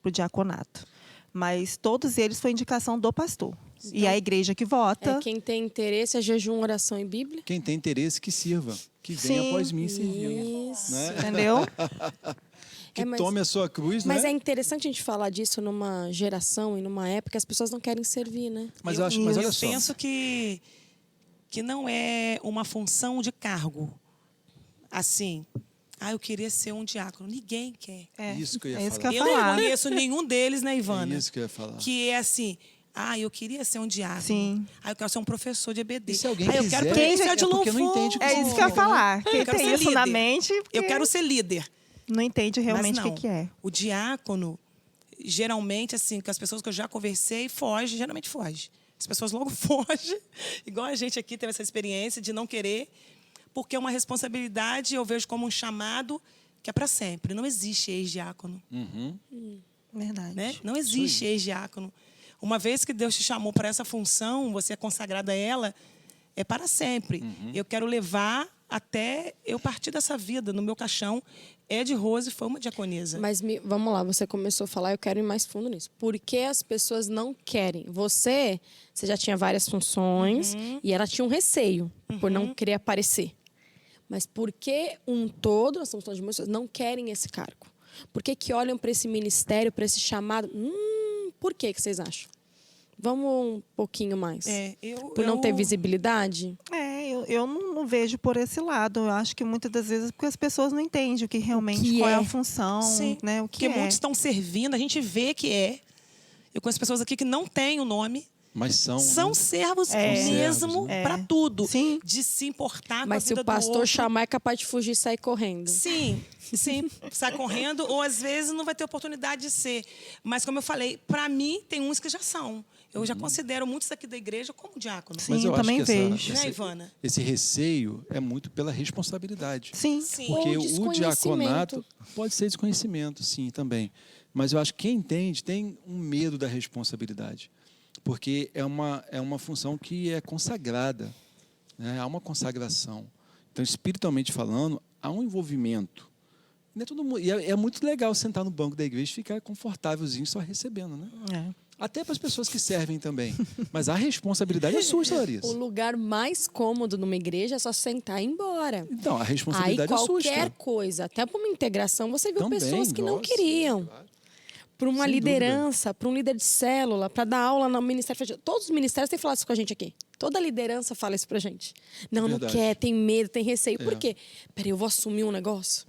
para o diaconato. Mas todos eles foi indicação do pastor. E a igreja que vota. Quem tem interesse é jejum, oração e Bíblia? Quem tem interesse que sirva, que venha Sim. após mim servindo. Isso. Né? Entendeu? Que mas- tome a sua cruz, Mas né? é interessante a gente falar disso numa geração e numa época que as pessoas não querem servir, né? Mas eu acho, mas olha Eu só. penso que não é uma função de cargo. Assim, eu queria ser um diácono. Ninguém quer. Isso que eu ia é isso falar. que Eu eu ia não falar. conheço nenhum deles, né, Ivana? É isso que eu ia falar. Que é assim, eu queria ser um diácono. Sim. Eu quero ser um professor de EBD. E se alguém eu quero quiser, pregação é de porque louvor. não entende o que É isso que eu ia falar. Quem Eu quero tem ser isso na líder. mente, porque Eu quero ser líder. não entende realmente Mas o não, que é. o diácono, geralmente, assim, com as pessoas que eu já conversei, foge, geralmente foge. As pessoas logo fogem, igual a gente aqui teve essa experiência de não querer, porque é uma responsabilidade, eu vejo como um chamado que é para sempre. Não existe ex-diácono, Verdade. né? Não existe ex-diácono. Uma vez que Deus te chamou para essa função, você é consagrado a ela, é para sempre. Eu quero levar até eu partir dessa vida, no meu caixão. Ed Rose foi uma diaconisa. Mas vamos lá, você começou a falar, eu quero ir mais fundo nisso. Por que as pessoas não querem? Você já tinha várias funções e ela tinha um receio por não querer aparecer. Mas por que nós estamos falando de muitas pessoas, não querem esse cargo? Por que olham para esse ministério, para esse chamado? Por que vocês acham? Vamos um pouquinho mais. Por não ter visibilidade? Eu não vejo por esse lado. Eu acho que muitas das vezes porque as pessoas não entendem o que realmente, que qual é é. a função, Sim, né? O que porque é. muitos estão servindo, a gente vê que é. Eu conheço pessoas aqui que não têm o nome, Mas são. são né? servos servos, mesmo né? para tudo. Sim. De se importar Mas com a se vida o pastor do outro. chamar, é capaz de fugir e sair correndo. Sim, sai correndo, ou às vezes não vai ter oportunidade de ser. Mas, como eu falei, para mim, tem uns que já são. Eu já considero muitos aqui da igreja como diáconos. Sim, Mas eu também acho que vejo. Né, Ivana? esse receio é muito pela responsabilidade. Sim. Sim. Porque Ou o desconhecimento. diaconato pode ser desconhecimento, sim, também. Mas eu acho que quem entende tem um medo da responsabilidade. Porque é uma função que é consagrada. Né? Há uma consagração. Então, espiritualmente falando, há um envolvimento. Não é todo mundo, e é muito legal sentar no banco da igreja e ficar confortávelzinho só recebendo, né? É. Até para as pessoas que servem também. Mas a responsabilidade é sua, O Larissa. lugar mais cômodo numa igreja é só sentar e ir embora. Então, a Aí responsabilidade é sua. qualquer coisa, até para uma integração, você viu Também, pessoas que não nossa, queriam. claro. Para uma Sem liderança, para um líder de célula, para dar aula no Ministério. Todos os ministérios têm falado isso com a gente aqui. Toda liderança fala isso pra gente. Não Verdade. quer, tem medo, tem receio. Por quê? Peraí, eu vou assumir um negócio?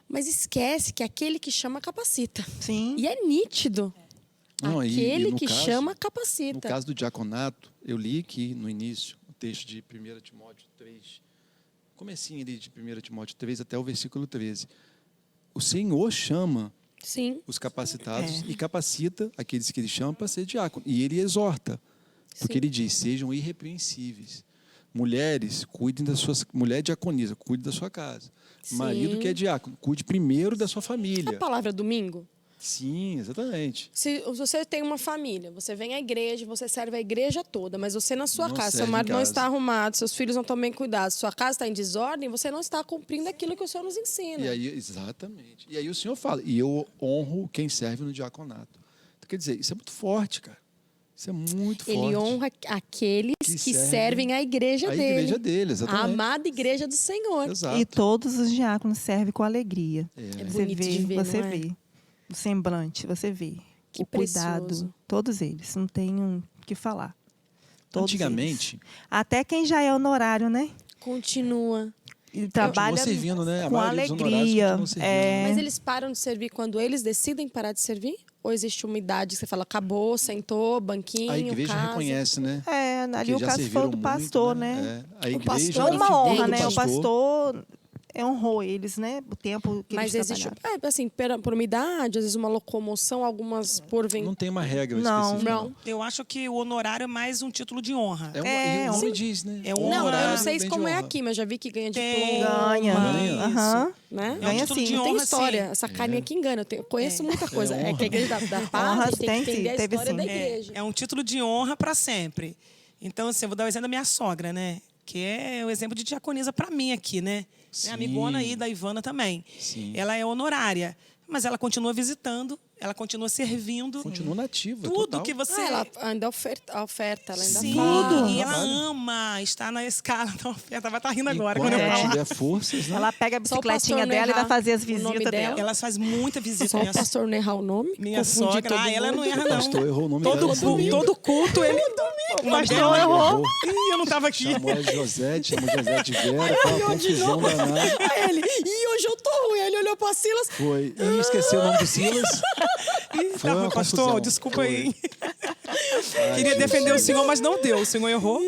Mas esquece que aquele que chama capacita. Sim. E é nítido. Não, Aquele no que caso- chama No capacita. caso do diaconato, eu li aqui no início o texto de 1 Timóteo 3, comecinho ali de 1 Timóteo 3 até o versículo 13. O Senhor chama Sim. os capacitados e capacita aqueles que ele chama para ser diácono. E ele exorta, porque Sim. ele diz, sejam irrepreensíveis. Mulheres, cuidem das suas... Mulher diaconisa, cuide da sua casa. Sim. Marido que é diácono, cuide primeiro da sua A família. palavra domingo? Sim, exatamente. Se você tem uma família, você vem à igreja, você serve a igreja toda, mas você na sua Não casa, seu serve em marido não casa. está arrumado, seus filhos não estão bem cuidados, sua casa está em desordem, você não está cumprindo aquilo que o Senhor nos ensina. E aí, exatamente. E aí o Senhor fala, e eu honro quem serve no diaconato. Quer dizer, isso é muito forte, cara. Isso é muito forte. Ele honra aqueles que servem a igreja dele. A igreja dele, A exatamente. amada igreja do Senhor. Exato. E todos os diáconos servem com alegria. É Você bonito vê, de ver, você não é? vê. O semblante, você vê. Que o cuidado. precioso. Todos eles. Não tem o que falar. Todos Antigamente, eles. Até quem já é honorário, né? Continua. E trabalha continua servindo, né? A com maioria dos honorários alegria. continua servindo. Mas eles param de servir quando eles decidem parar de servir? Ou existe uma idade que você fala, acabou, sentou, banquinho, A igreja casa? reconhece, né? ali Que o já caso serviram foi do muito, pastor, né? É. A O igreja pastor É Todo uma fidei honra, do né? O pastor honrou eles, né? O tempo que Mas eles existe, trabalharam. assim, por uma idade, às vezes uma locomoção, algumas porventura. Não tem uma regra Não. específica. Não. Eu acho que o honorário é mais um título de honra. E o nome sim. diz, né? É Não, honra. eu não sei Bem de como é honra. aqui, mas já vi que ganha Tem. diploma. Ganha. Ganha. Aham. Né? É um Ganha título sim. de Não tem honra, história. sim. Essa carne aqui engana. Eu conheço muita coisa. É, honra. que a igreja da paz, Honra a gente tem tem, que entender sim. a Teve história sim. da igreja. É um título de honra para sempre. Então, assim, eu vou dar o exemplo da minha sogra, né? Que é o exemplo de diaconisa para mim aqui, né? Sim. É amigona aí da Ivana também. Sim. Ela é honorária, mas ela continua visitando, ela continua servindo. Continua nativa, Tudo total. que você... Ela ainda oferta, ela ainda Sim, faz. e ela Trabalha. ama estar na escala da oferta. Vai estar rindo agora quando Enquanto eu ela falar. tiver forças, né? Ela pega a Só o bicicletinha pastor não dela e vai errar fazer as o nome visitas dela. dela. Ela faz muita visita. Só o pastor não errar o nome. Minha confundir sogra, todo ela mundo. não erra, O não. pastor errou o nome Todo, dela. todo culto, ele... O nome pastor dela errou. Ih, eu não estava aqui. Chamou a Josete, chamou a Josete de Vera, foi uma confusão danada. Aí ele, e hoje eu tô ruim. Aí ele olhou pra Silas. Foi. E esqueceu o nome do Silas. Ih, Foi tá, uma pastor, confusão. desculpa Foi. aí, hein? Ai, Queria Jesus. defender o senhor, mas não deu. O senhor errou.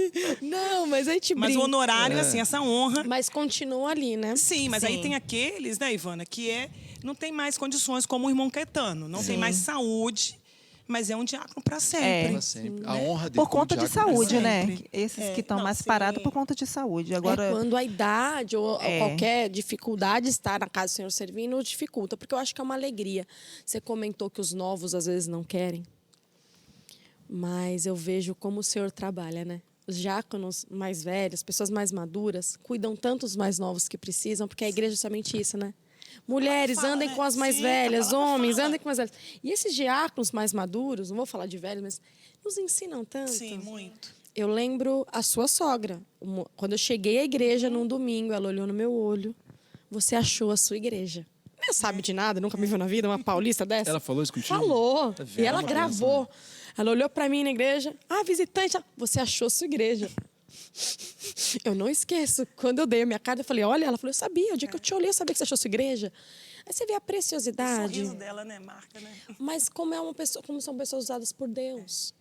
Não, mas a gente Mas brinca. o honorário, assim, essa honra... Mas continua ali, né? Sim, mas aí Sim. tem aqueles, né, Ivana, que não tem mais condições, como o irmão Caetano. Não tem mais saúde, mas é um diácono para sempre. Pra sempre. A honra dele Por como conta de diácono saúde, pra né? sempre. Esses que estão não, mais sim. parados por conta de saúde. Agora, É quando a idade ou É. qualquer dificuldade estar na casa do Senhor servindo dificulta, porque eu acho que é uma alegria. Você comentou que os novos às vezes não querem, mas eu vejo como o Senhor trabalha, né? Os diáconos mais velhos, pessoas mais maduras, cuidam tanto dos mais novos que precisam, porque a igreja é somente isso, né? Mulheres, fala, andem né? com as mais Sim, velhas, a palavra homens, fala. andem com as mais velhas. E esses diáconos mais maduros, não vou falar de velhos, mas nos ensinam tanto. Sim, muito. Eu lembro a sua sogra. Quando eu cheguei à igreja num domingo, ela olhou no meu olho. Você achou a sua igreja. Nem sabe de nada, nunca me viu na vida, uma paulista dessa. Ela falou isso contigo? Falou. Tá vendo? E ela Uma gravou. benção, Ela olhou pra mim na igreja. Ah, visitante, você achou a sua igreja. Eu não esqueço. Quando eu dei a minha carta, eu falei, olha, ela falou, eu sabia. O dia que eu te olhei, eu sabia que você achou a sua igreja. Aí você vê a O preciosidade. sorriso dela, né, marca, né? Mas como são pessoas usadas por Deus.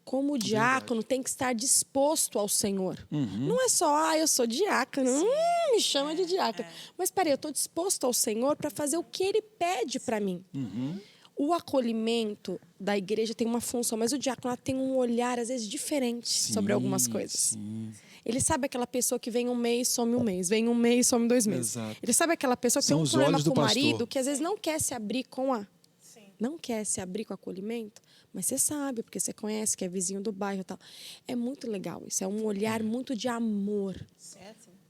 Como o diácono tem que estar disposto ao Senhor. Não é só, eu sou diácono, me chama de diácono. Mas peraí, eu estou disposto ao Senhor para fazer o que Ele pede para mim. O acolhimento da igreja tem uma função, mas o diácono tem um olhar, às vezes, diferente sobre algumas coisas. Sim. Ele sabe aquela pessoa que vem um mês, some um mês. Vem um mês, some 2 meses. Exato. Ele sabe aquela pessoa que São tem um os problema olhos do com o marido, pastor. que às vezes não quer se abrir com a... Não quer se abrir com acolhimento, mas você sabe, porque você conhece, que é vizinho do bairro e tal. É muito legal isso, é um olhar muito de amor.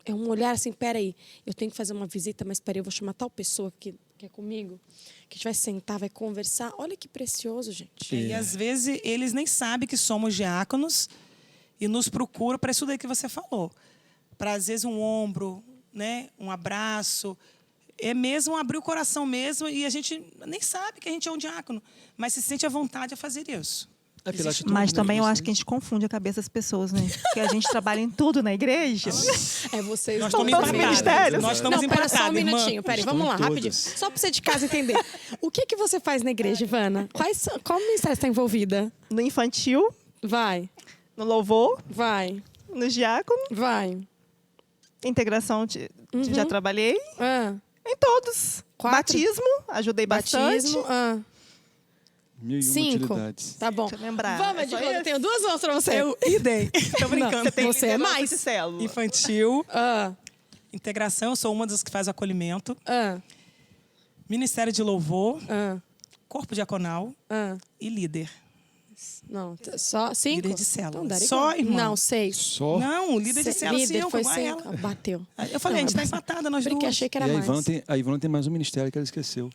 É um olhar assim, peraí, eu tenho que fazer uma visita, mas peraí, eu vou chamar tal pessoa que é comigo, que a gente vai sentar, vai conversar. Olha que precioso, gente. E às vezes eles nem sabem que somos diáconos e nos procuram para isso daí que você falou. Para, às vezes, um ombro, né? Um abraço. É mesmo abrir o coração mesmo e a gente nem sabe que a gente é um diácono, mas se sente à vontade a fazer isso. É pela atitude, mas né, também eu disso, acho que a gente confunde a cabeça das pessoas, né? Porque a gente trabalha em tudo na igreja. É vocês. Nós estão estamos todos empatados. ministérios. Nós estamos Não, pera só um empatados, irmã. minutinho. Peraí, Estão vamos lá, todas. rapidinho. Só pra você de casa entender. O que você faz na igreja, Ivana? Qual ministério você está envolvida? No infantil, Vai, no vai, no diácono, vai. integração, já trabalhei. Ah, Em todos. 4. Batismo, ajudei batismo. bastante. 1001 5. utilidades. Tá bom. Deixa eu lembrar. Vamos, É só Edilson, eu esse? tenho 2 mãos pra você. Eu idem. Tô brincando. Não, você é Liderança mais. de célula. Infantil, Ah, integração, eu sou uma das que faz o acolhimento. ah, Ministério de louvor, ah, corpo diaconal ah. e líder. Não, só 5? Líder de célula. Então, daria Só, igual. irmão. Não, 6. Só. Não, líder de célula, sim, eu foi vai 5. ela. Bateu. Eu falei, a gente tá mas- empatada, nós Porque duas. achei que E era a mais. Ivana tem mais um ministério que ela esqueceu.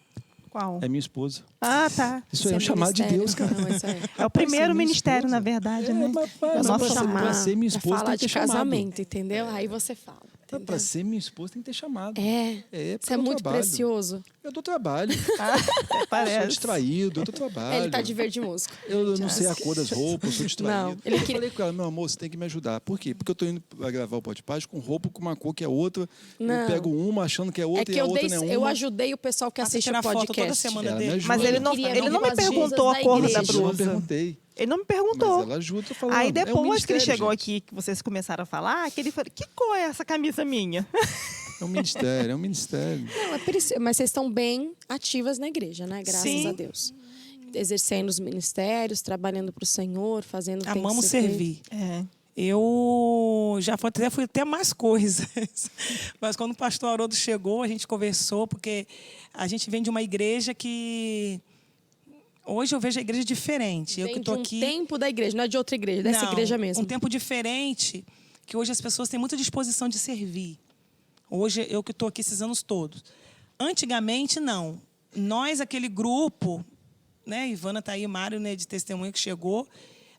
Qual? É minha esposa. Ah, tá. Isso aí é Esse um chamado de ministério. Deus, cara. Não, isso aí. É o primeiro minha ministério, esposa. na verdade, né? Mas Nossa, pra ser minha Pra esposa falar tem que ter de chamado. casamento, entendeu? Aí você fala. Pra Entendeu? ser minha esposa tem que ter chamado. É. É, porque Você é eu muito trabalho. precioso. Eu dou trabalho. Eu sou Parece. distraído, eu dou trabalho. Ele tá de verde músico. Eu não sei a cor das roupas, eu sou distraído. Não, ele Eu queria- falei com ela, meu amor, você tem que me ajudar. Por quê? Porque eu tô indo pra gravar o podcast com roupa com uma cor que é outra. Não. Eu pego uma achando que é outra É que e a eu, outra não é uma. eu ajudei o pessoal que Passa assiste o tirar foto podcast. toda semana Ela me dele. ajuda. Mas ele não, queria ele não me algumas perguntou coisas a cor da da igreja. Eu não blusa. perguntei. Ele não me Mas perguntou. ela ajuda, eu falo, Aí é um depois que ele ministério, chegou gente. aqui, que vocês começaram a falar, que ele falou, que cor é essa camisa minha? É um ministério, é um ministério. Não, mas vocês estão bem ativas na igreja, né? Graças Sim. a Deus. Exercendo os ministérios, trabalhando para o Senhor, fazendo o que tem que Amamos ser feito. servir. É. Eu já fui até mais coisas. Mas quando o pastor Haroldo chegou, a gente conversou, porque a gente vem de uma igreja que... Hoje eu vejo a igreja diferente. Eu Vem que de estou um aqui... tempo da igreja, não é de outra igreja, dessa Não, igreja mesmo. Um tempo diferente, que hoje as pessoas têm muita disposição de servir. Hoje eu que estou aqui esses anos todos. Antigamente, não. Nós, aquele grupo, né, Ivana está aí, Mário, né, de testemunha que chegou,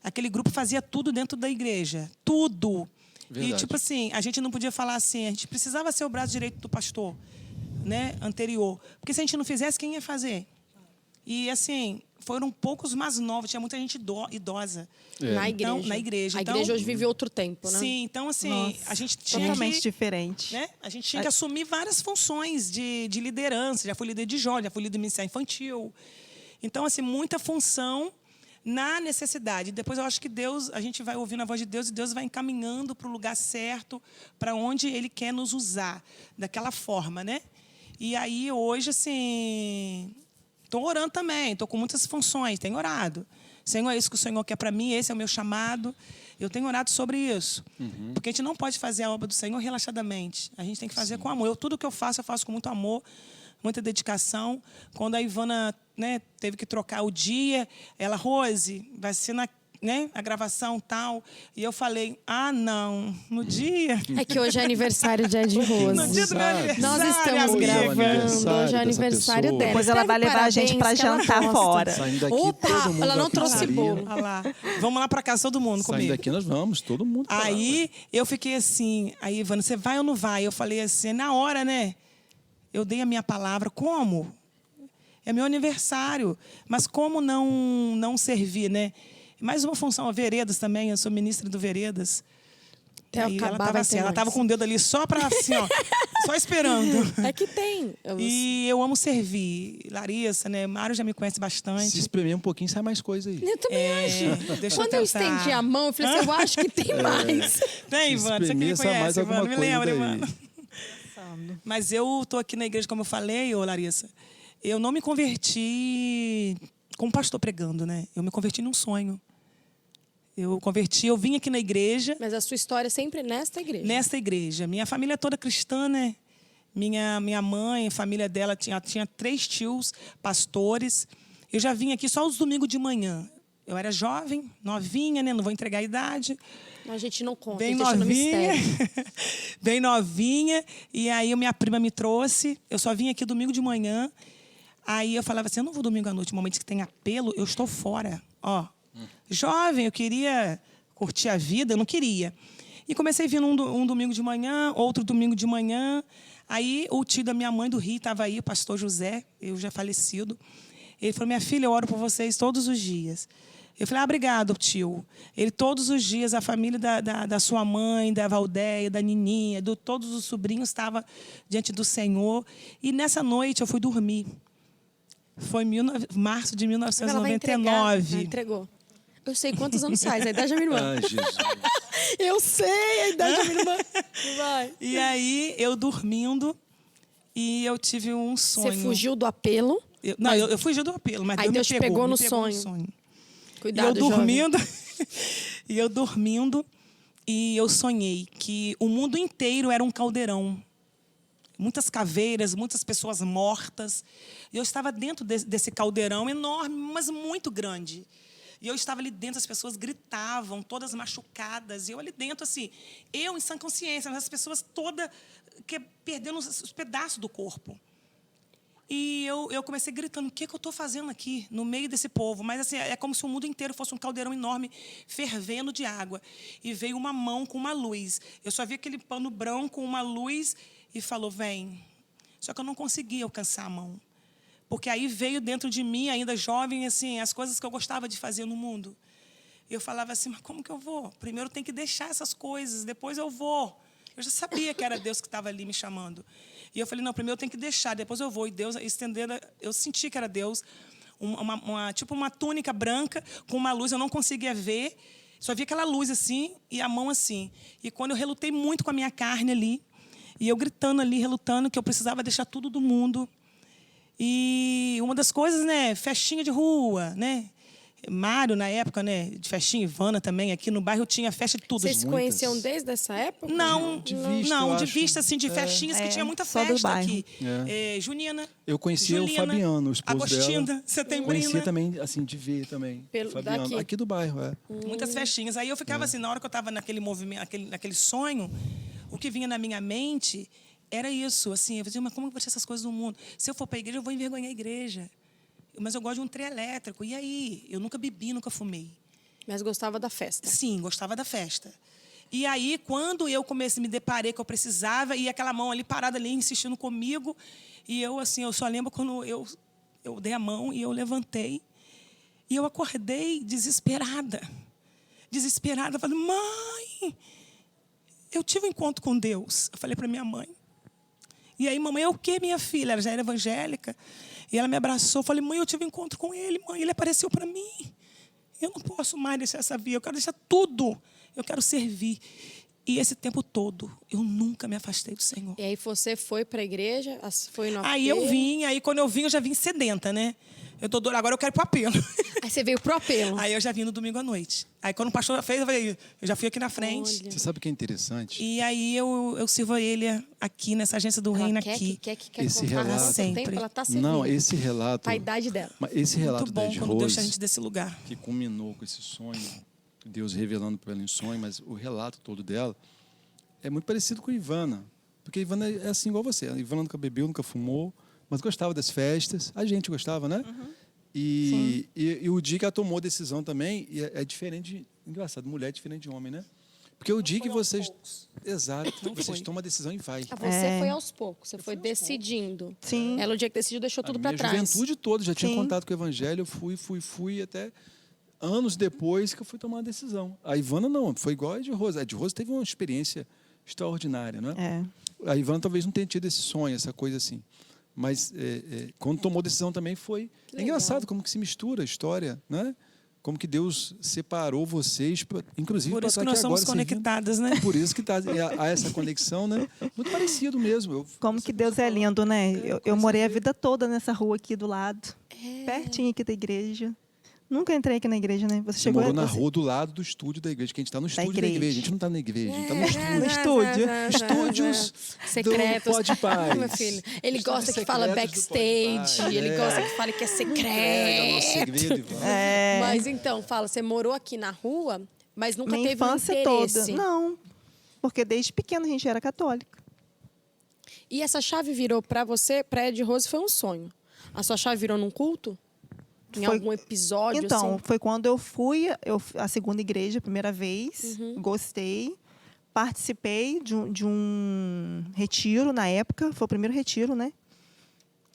aquele grupo fazia tudo dentro da igreja. Tudo. Verdade. E, tipo assim, a gente não podia falar assim, a gente precisava ser o braço direito do pastor, né, anterior. Porque se a gente não fizesse, quem ia fazer? E, assim, foram poucos mais novos, tinha muita gente idosa. Na igreja. Então, na igreja. A Então, igreja hoje vive outro tempo, né? Sim, então, assim, Nossa, a gente tinha totalmente que... diferente. Né? A gente tinha que assumir várias funções de liderança. Já fui líder de jovem, já fui líder de ministério infantil. Então, assim, muita função na necessidade. Depois eu acho que Deus, a gente vai ouvindo a voz de Deus e Deus vai encaminhando para o lugar certo, para onde Ele quer nos usar, daquela forma, né? E aí, hoje, assim, estou orando também, estou com muitas funções, tenho orado. Senhor, é isso que o Senhor quer para mim, esse é o meu chamado. Eu tenho orado sobre isso. Porque a gente não pode fazer a obra do Senhor relaxadamente. A gente tem que fazer com amor. Tudo que eu faço com muito amor, muita dedicação. Quando a Ivana, né, teve que trocar o dia, ela, Rose, vai ser a gravação tal. E eu falei, não, no dia... É que hoje é aniversário de Ed No Rose. dia do meu aniversário, Nós estamos amiga. gravando, hoje é aniversário pessoa. dela. Depois ela vai Escreve levar a gente para parabéns que ela jantar gosta. fora. Saindo daqui, Opa, todo mundo ela não vai trouxe pra bolo. pizzaria. Olha lá. Vamos lá para casa, todo mundo Saindo comigo. daqui nós vamos, todo mundo. pra lá, Aí eu fiquei assim, aí, Ivana, você vai ou não vai? Eu falei assim, na hora, né? Eu dei a minha palavra. Como? É meu aniversário. Mas como não servir, né? Mais uma função, a Veredas também, eu sou ministra do Veredas. Até Aí ela acabar, estava vai assim, ter ela mais. estava com o dedo ali só para assim, ó, só esperando. É que tem. E eu amo servir. Larissa, né? Mário já me conhece bastante. Se espremer um pouquinho, sai mais coisa aí. Eu também acho. Deixa Quando eu eu tentar. estendi a mão, eu falei assim, eu acho que tem mais. Tem, Ivana, você que me Espremer, sai mais conhece, alguma Ivana, me coisa lembra, daí. Ivana. Mas eu estou aqui na igreja, como eu falei, Larissa, eu não me converti como pastor pregando, né? Eu me converti num sonho. Eu vim aqui na igreja, Mas a sua história é sempre nesta igreja. nesta igreja. Minha família é toda cristã, né? Minha mãe, a família dela tinha 3 tios, pastores. Eu já vim aqui só os domingos de manhã. Eu era jovem, novinha, né? Não vou entregar a idade. A gente não conta, Bem deixa no novinha. mistério. Bem novinha. E aí minha prima me trouxe. Eu só vim aqui domingo de manhã. Aí eu falava assim, eu não vou domingo à noite. No momento que tem apelo, eu estou fora. Ó, jovem, eu queria curtir a vida, eu não queria. E comecei a vir um domingo de manhã, outro domingo de manhã. Aí o tio da minha mãe do Rio estava aí, o pastor José, eu já falecido. Ele falou, minha filha, eu oro por vocês todos os dias. Eu falei, obrigado, tio. Ele, todos os dias, a família da sua mãe, da Valdeia, da Nininha, todos os sobrinhos estavam diante do Senhor. E nessa noite eu fui dormir. Foi março de Ela vai entregar. 1999. Entregou. Eu sei quantos anos faz, a idade da minha irmã. Ai, Jesus. Eu sei a idade da minha irmã. Vai. E aí, eu dormindo, e eu tive um sonho. Você fugiu do apelo. Eu fugi do apelo, mas Aí Deus Deus me te pegou me no sonho. E Cuidado, eu jovem. dormindo, e eu sonhei que o mundo inteiro era um caldeirão. Muitas caveiras, muitas pessoas mortas. E eu estava dentro desse caldeirão enorme, mas muito grande. E eu estava ali dentro, as pessoas gritavam, todas machucadas. E eu ali dentro, assim, eu em sã consciência, mas as pessoas todas perdendo os pedaços do corpo. E eu comecei gritando, o que eu estou fazendo aqui, no meio desse povo? Mas assim, é como se o mundo inteiro fosse um caldeirão enorme, fervendo de água. E veio uma mão com uma luz. Eu só vi aquele pano branco com uma luz e falou, vem. Só que eu não conseguia alcançar a mão. Porque aí veio dentro de mim, ainda jovem, assim, as coisas que eu gostava de fazer no mundo. Eu falava assim, mas como que eu vou? Primeiro tem que deixar essas coisas, depois eu vou. Eu já sabia que era Deus que estava ali me chamando. E eu falei, não, primeiro eu tenho que deixar, depois eu vou. E Deus estendendo, eu senti que era Deus, tipo uma túnica branca com uma luz, eu não conseguia ver, só via aquela luz assim e a mão assim. E quando eu relutei muito com a minha carne ali, e eu gritando ali, relutando, que eu precisava deixar tudo do mundo. E uma das coisas, né, festinha de rua, né? Mário, na época, né, de festinha, Ivana também, aqui no bairro tinha festa de tudo. Vocês se Muitas. conheciam desde essa época? Não, De vista, não, eu de acho. vista, assim, de festinhas, que tinha muita só do festa bairro. aqui. Junina. Eu conhecia o Julina, Fabiano, o esposo Agostina, dela. Setembrina. Conhecia também, assim, de ver também. Pelo- Fabiano, daqui. aqui do bairro, Muitas festinhas. Aí eu ficava assim, na hora que eu estava naquele movimento, naquele sonho, o que vinha na minha mente era isso, assim, eu dizia, mas como que vai ser essas coisas no mundo? Se eu for para a igreja, eu vou envergonhar a igreja. Mas eu gosto de um trem elétrico. E aí? Eu nunca bebi, nunca fumei. Mas gostava da festa. Sim, gostava da festa. E aí, quando eu comecei, me deparei que eu precisava, e aquela mão ali parada ali, insistindo comigo, e eu, assim, eu só lembro quando eu dei a mão e eu levantei, e eu acordei desesperada. Desesperada, falei, mãe, eu tive um encontro com Deus. Eu falei para minha mãe. E aí, mamãe, é o quê, minha filha? Ela já era evangélica. E ela me abraçou, falei, mãe, eu tive um encontro com ele, mãe, ele apareceu para mim. Eu não posso mais deixar essa via, eu quero deixar tudo. Eu quero servir. E esse tempo todo, eu nunca me afastei do Senhor. E aí você foi para a igreja? Foi no Aí eu vim, aí quando eu vim, eu já vim sedenta, né? Eu tô doida, agora eu quero ir pro apelo. Aí você veio pro apelo. Aí eu já vim no domingo à noite. Aí quando o pastor fez, eu falei, eu já fui aqui na frente. Olha. Você sabe o que é interessante? E aí eu sirvo a ele aqui, nessa agência do Reino aqui. quer Esse contar relato- nosso Sempre. tempo, ela tá servindo. Não, esse relato... A idade dela. Mas esse relato Muito da bom Ed quando Deus tira a Rose, gente desse lugar. que culminou com esse sonho, Deus revelando para ela em sonho, mas o relato todo dela é muito parecido com a Ivana. Porque a Ivana é assim igual você. A Ivana nunca bebeu, nunca fumou, mas gostava das festas. A gente gostava, né? E o dia que ela tomou a decisão também é diferente. Engraçado, mulher é diferente de homem, né? Porque o dia que vocês. Exato, vocês tomam a decisão e vai. Você foi aos poucos, você foi decidindo. Sim. Ela, o dia que decidiu, deixou tudo para Minha trás. juventude toda, já tinha Sim. contato com o evangelho, eu fui até anos depois que eu fui tomar a decisão. A Ivana não, foi igual a Ed Rose. A Ed Rose teve uma experiência extraordinária, né? É. A Ivana talvez não tenha tido esse sonho, essa coisa assim. Mas quando tomou decisão também foi... É engraçado como que se mistura a história, né? Como que Deus separou vocês, inclusive Por para isso estar que aqui nós agora somos servindo. conectadas, né? Por isso que há essa conexão, né? Muito parecido mesmo. Como que Deus é lindo, né? Eu morei a vida toda nessa rua aqui do lado. Pertinho aqui da igreja. Nunca entrei aqui na igreja, né? Você morou na rua do lado do estúdio da igreja, que a gente está no estúdio da igreja. A gente não está na igreja, a gente está no estúdio. No estúdio. Estúdios secretos. do Pode Paz. Meu filho, ele Estúdios gosta que fala secretos do Pode Paz. backstage, ele gosta que fale que é Entrega nosso secreto. segredo, Ivana. Mas então, fala, você morou aqui na rua, mas nunca Minha teve um infância interesse. toda. Não. Porque desde pequena a gente era católica. E essa chave virou para você, para Ed Rose, foi um sonho. A sua chave virou num culto? Em Foi- algum episódio, Então, assim? foi quando eu fui a segunda igreja, a primeira vez. Gostei. Participei de um retiro na época. Foi o primeiro retiro, né?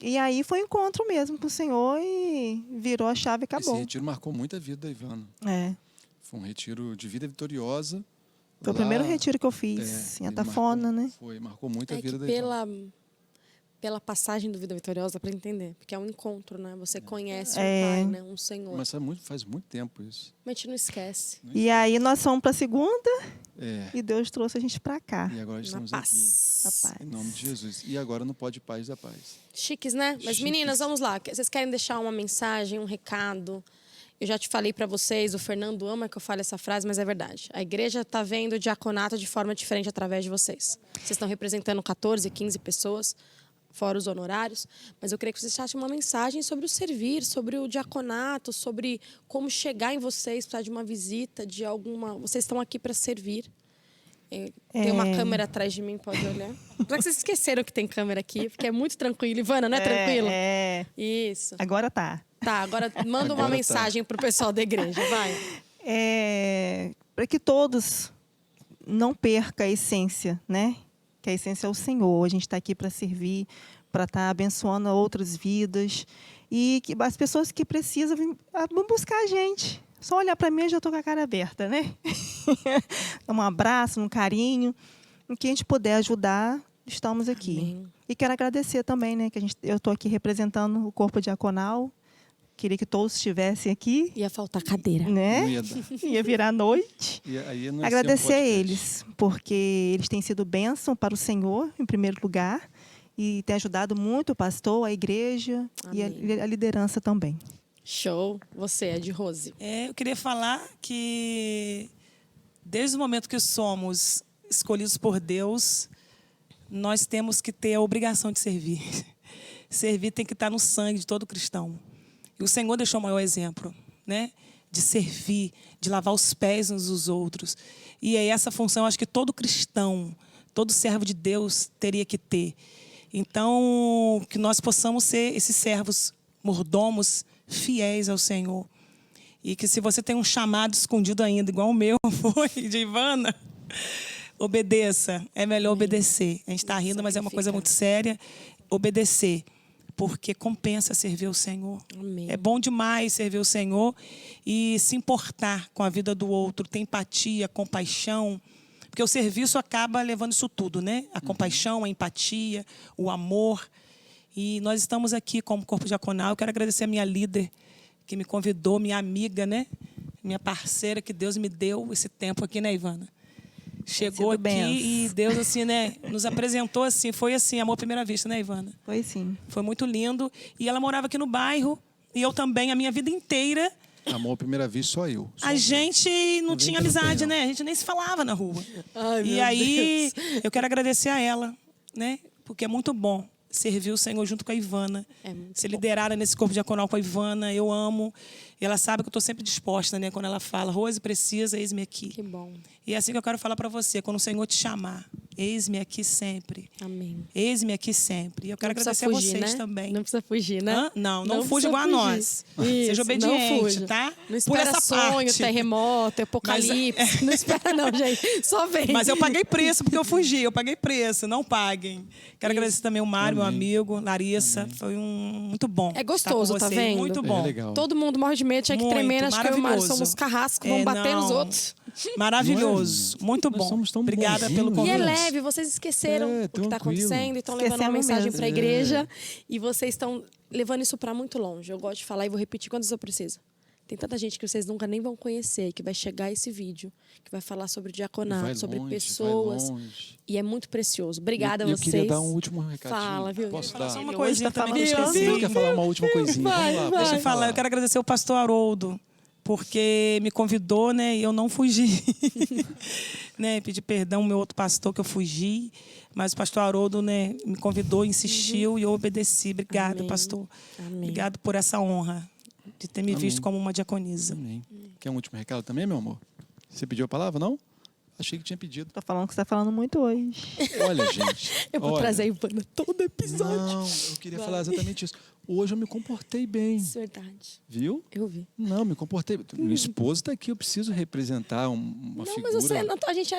E aí foi um encontro mesmo com o Senhor e virou a chave e Esse acabou. retiro marcou muito a vida da Ivana. É. Foi um retiro de vida vitoriosa. Foi o primeiro retiro que eu fiz, em ele Atafona, marcou, né? Foi, marcou muito a É vida que da Ivana. pela passagem do Vida Vitoriosa, para entender. Porque é um encontro, né? Você conhece um É. pai, né? Um Senhor. Mas faz muito tempo isso. Mas a gente não esquece. E aí nós fomos para a segunda É. e Deus trouxe a gente para cá. E agora Na estamos paz. A paz. aqui. Em nome de Jesus. E agora no Pode Paz da Paz. Chiques, né? Mas, Chiques. meninas, vamos lá. Vocês querem deixar uma mensagem, um recado? Eu já te falei para vocês, o Fernando ama que eu fale essa frase, mas é verdade. A igreja está vendo o diaconato de forma diferente através de vocês. Vocês estão representando 14, 15 pessoas, fora os honorários. Mas eu queria que vocês deixassem uma mensagem sobre o servir, sobre o diaconato, sobre como chegar em vocês, precisar de uma visita, de alguma... Vocês estão aqui para servir. Tem uma câmera atrás de mim, pode olhar. Será que vocês esqueceram que tem câmera aqui? Porque é muito tranquilo. Ivana, não é tranquilo? Isso. Agora tá. Tá, agora manda uma mensagem pro pessoal da igreja, vai. Para que todos não percam a essência, né? Que a essência é o Senhor. A gente está aqui para servir, para estar abençoando outras vidas. E que as pessoas que precisam vão buscar a gente. Só olhar para mim, eu já estou com a cara aberta, né? Um abraço, um carinho. Em que a gente puder ajudar, estamos aqui. Amém. E quero agradecer também, né? Eu estou aqui representando o corpo diaconal. Queria que todos estivessem aqui. Ia faltar cadeira. Né? Não ia dar. Ia virar noite. Aí não ia ser Agradecer a podcast. eles, porque eles têm sido bênção para o Senhor, em primeiro lugar, e têm ajudado muito o pastor, a igreja e a liderança também. Show. Você é de Rose. Eu queria falar que, desde o momento que somos escolhidos por Deus, nós temos que ter a obrigação de servir. Servir tem que estar no sangue de todo cristão. E o Senhor deixou o maior exemplo, né? De servir, de lavar os pés uns dos outros. E é essa função, acho que todo cristão, todo servo de Deus teria que ter. Então, que nós possamos ser esses servos mordomos, fiéis ao Senhor. E que se você tem um chamado escondido ainda, igual o meu foi, de Ivana, obedeça. É melhor obedecer. A gente está rindo, mas é uma coisa muito séria. Obedecer. Porque compensa servir o Senhor. Amém. É bom demais servir o Senhor e se importar com a vida do outro, ter empatia, compaixão. Porque o serviço acaba levando isso tudo, né? A compaixão, a empatia, o amor. E nós estamos aqui como Corpo Diaconal. Eu quero agradecer a minha líder, que me convidou, minha amiga, né? Minha parceira, que Deus me deu esse tempo aqui, né, Ivana? Chegou aqui e Deus, assim, né, nos apresentou assim. Foi assim, amor à primeira vista, né, Ivana? Foi sim. Foi muito lindo. E ela morava aqui no bairro. E eu também, a minha vida inteira. Amor à primeira vista, só eu. A gente não tinha amizade, né? A gente nem se falava na rua. Ai, E meu aí, Deus. eu quero agradecer a ela, né? Porque é muito bom servir o Senhor junto com a Ivana. É muito Ser bom. liderada nesse corpo diaconal com a Ivana, eu amo. E ela sabe que eu estou sempre disposta, né? Quando ela fala, Rose, precisa, eis-me aqui. Que bom. E é assim que eu quero falar para você, quando o Senhor te chamar, eis-me aqui sempre. Amém. Eis-me aqui sempre. E eu quero Não precisa agradecer fugir, a vocês né? também. Não precisa fugir, né? Hã? Não fuja precisa igual a fugir. nós. Isso, Seja não obediente, fuja. tá? Não espera Por essa sonho, parte. terremoto, apocalipse. Não espera não, gente. Só vem. Mas eu paguei preço porque eu fugi. Eu paguei preço. Não paguem. Quero agradecer também o Mário, meu Amém. amigo, Larissa. Foi muito bom. É gostoso, estar com tá vocês. vendo? Muito É bom. legal. Todo mundo morre de medo, tinha que Muito, tremer. Acho que eu e o Mário maravilhoso. somos carrascos, vamos bater nos não. outros. Maravilhoso. Muito Nós bom. somos tão Obrigada pelo bonzinhos. E é convite. leve, vocês esqueceram É, o que está tranquilo. acontecendo e estão levando uma Esquecemos mensagem mesmo. para a igreja. E vocês estão levando isso para muito longe. Eu gosto de falar e vou repetir quantas eu preciso. Tem tanta gente que vocês nunca nem vão conhecer, que vai chegar esse vídeo, que vai falar sobre diaconato, Vai sobre longe, pessoas. vai longe. E é muito precioso. Obrigada a Eu vocês. queria dar um último recadinho. Fala, viu? Posso Falar dar? só uma Ele coisinha hoje tá também que eu falando esqueci. Você quer falar uma última coisinha? Vai, Vamos lá. vai. Deixa eu falar, eu quero agradecer o pastor Haroldo, porque me convidou, né, e eu não fugi. Né, pedi perdão ao meu outro pastor que eu fugi, mas o pastor Haroldo, né, me convidou, insistiu e eu obedeci. Obrigada, Amém. pastor. Amém. Obrigado por essa honra de ter me Amém. visto como uma diaconisa. Amém. Quer um último recado também, meu amor? Você pediu a palavra, não? Achei que tinha pedido. Tô falando que você está falando muito hoje. Olha, gente. Eu vou olha, trazer a Ivana todo episódio. Não, eu queria Vai. falar exatamente isso. Hoje eu me comportei bem, Isso é verdade. viu? Eu vi. Não, me comportei. Minha esposa está aqui, eu preciso representar uma Não, figura. mas você, não, a gente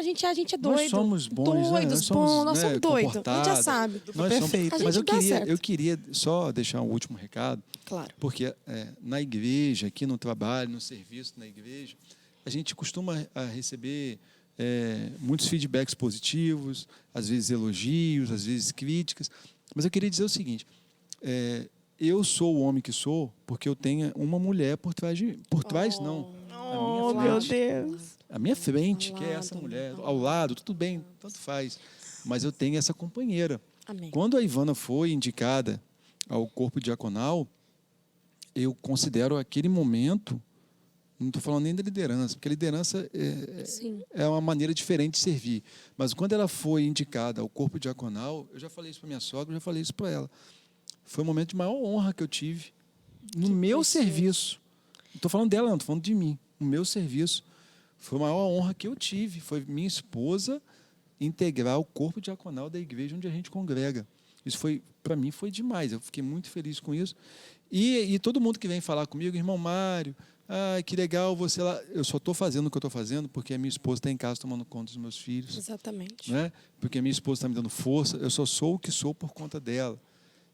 é doido. Nós somos bons, né? Doidos, Nós somos, bons, nós né, somos doidos. A gente já comportados. sabe. Nós somos, Perfeito. A mas gente dá certo. eu queria só deixar um último recado, Claro. porque na igreja, aqui no trabalho, no serviço na igreja, a gente costuma receber muitos feedbacks positivos, às vezes elogios, às vezes críticas. Mas eu queria dizer o seguinte: eu sou o homem que sou porque eu tenho uma mulher por trás não. Oh, minha meu frente. Deus. A minha frente, Ao que é essa lado. mulher, ao lado, tudo bem, tanto faz. Mas eu tenho essa companheira. Amém. Quando a Ivana foi indicada ao corpo diaconal, eu considero aquele momento, não estou falando nem da liderança, porque a liderança Sim. é uma maneira diferente de servir. Mas quando ela foi indicada ao corpo diaconal, eu já falei isso para minha sogra, eu já falei isso para ela. Foi o momento de maior honra que eu tive no meu precioso. serviço. Não estou falando dela, não, estou falando de mim. No meu serviço. Foi a maior honra que eu tive. Foi minha esposa integrar o corpo diaconal da igreja onde a gente congrega. Isso para mim, foi demais. Eu fiquei muito feliz com isso. E todo mundo que vem falar comigo, irmão Mário, que legal você lá. Eu só estou fazendo o que eu estou fazendo porque a minha esposa está em casa tomando conta dos meus filhos. Exatamente. Né? Porque a minha esposa está me dando força. Eu só sou o que sou por conta dela.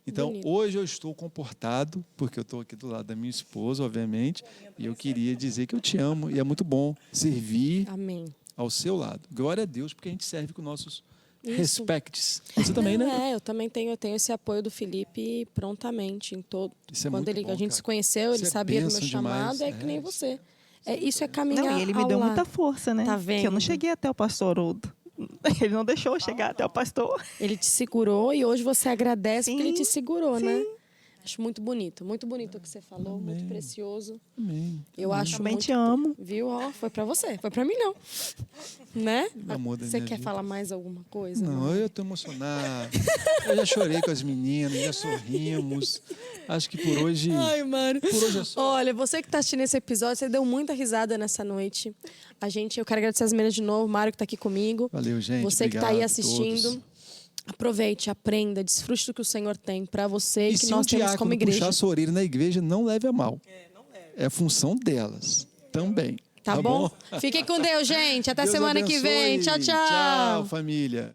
Então, Bonito. hoje eu estou comportado, porque eu estou aqui do lado da minha esposa, obviamente, e eu queria dizer que eu te amo, e é muito bom servir Amém. ao seu lado. Glória a Deus, porque a gente serve com nossos Isso. respects. Você também, Não, né? eu também tenho esse apoio do Felipe prontamente em todo. Isso é Quando muito bom, a gente cara. se conheceu, ele Isso é sabia do meu bênção chamado, demais. é que nem É. você. Isso é caminhar Não, e ele me ao deu lado. muita força, né? Tá Que eu não vendo? cheguei até o pastor Haroldo. Ele não deixou eu chegar até o pastor. Ele te segurou e hoje você agradece porque ele te Sim, segurou, né? sim. Acho muito bonito o que você falou, muito precioso. Amém. Eu acho Também muito... te amo. Viu? Ó, foi pra você, foi pra mim não. Né? Amor da Você minha quer vida. falar mais alguma coisa? Não, eu estou emocionado. Eu já chorei com as meninas, já sorrimos. Acho que por hoje... Ai, mano. Por hoje é só. Olha, você que está assistindo esse episódio, você deu muita risada nessa noite. Eu quero agradecer as meninas de novo, o Mário que está aqui comigo. Valeu, gente. Você que está aí Obrigado a assistindo, todos. aproveite, aprenda, desfrute do que o Senhor tem para você e E que se nós um temos diácono como igreja. puxar a sua orelha na igreja, não leve a mal. É função delas também. Tá bom? Fiquem com Deus, gente. Até Deus semana que vem. abençoe. Tchau, tchau. Tchau, família.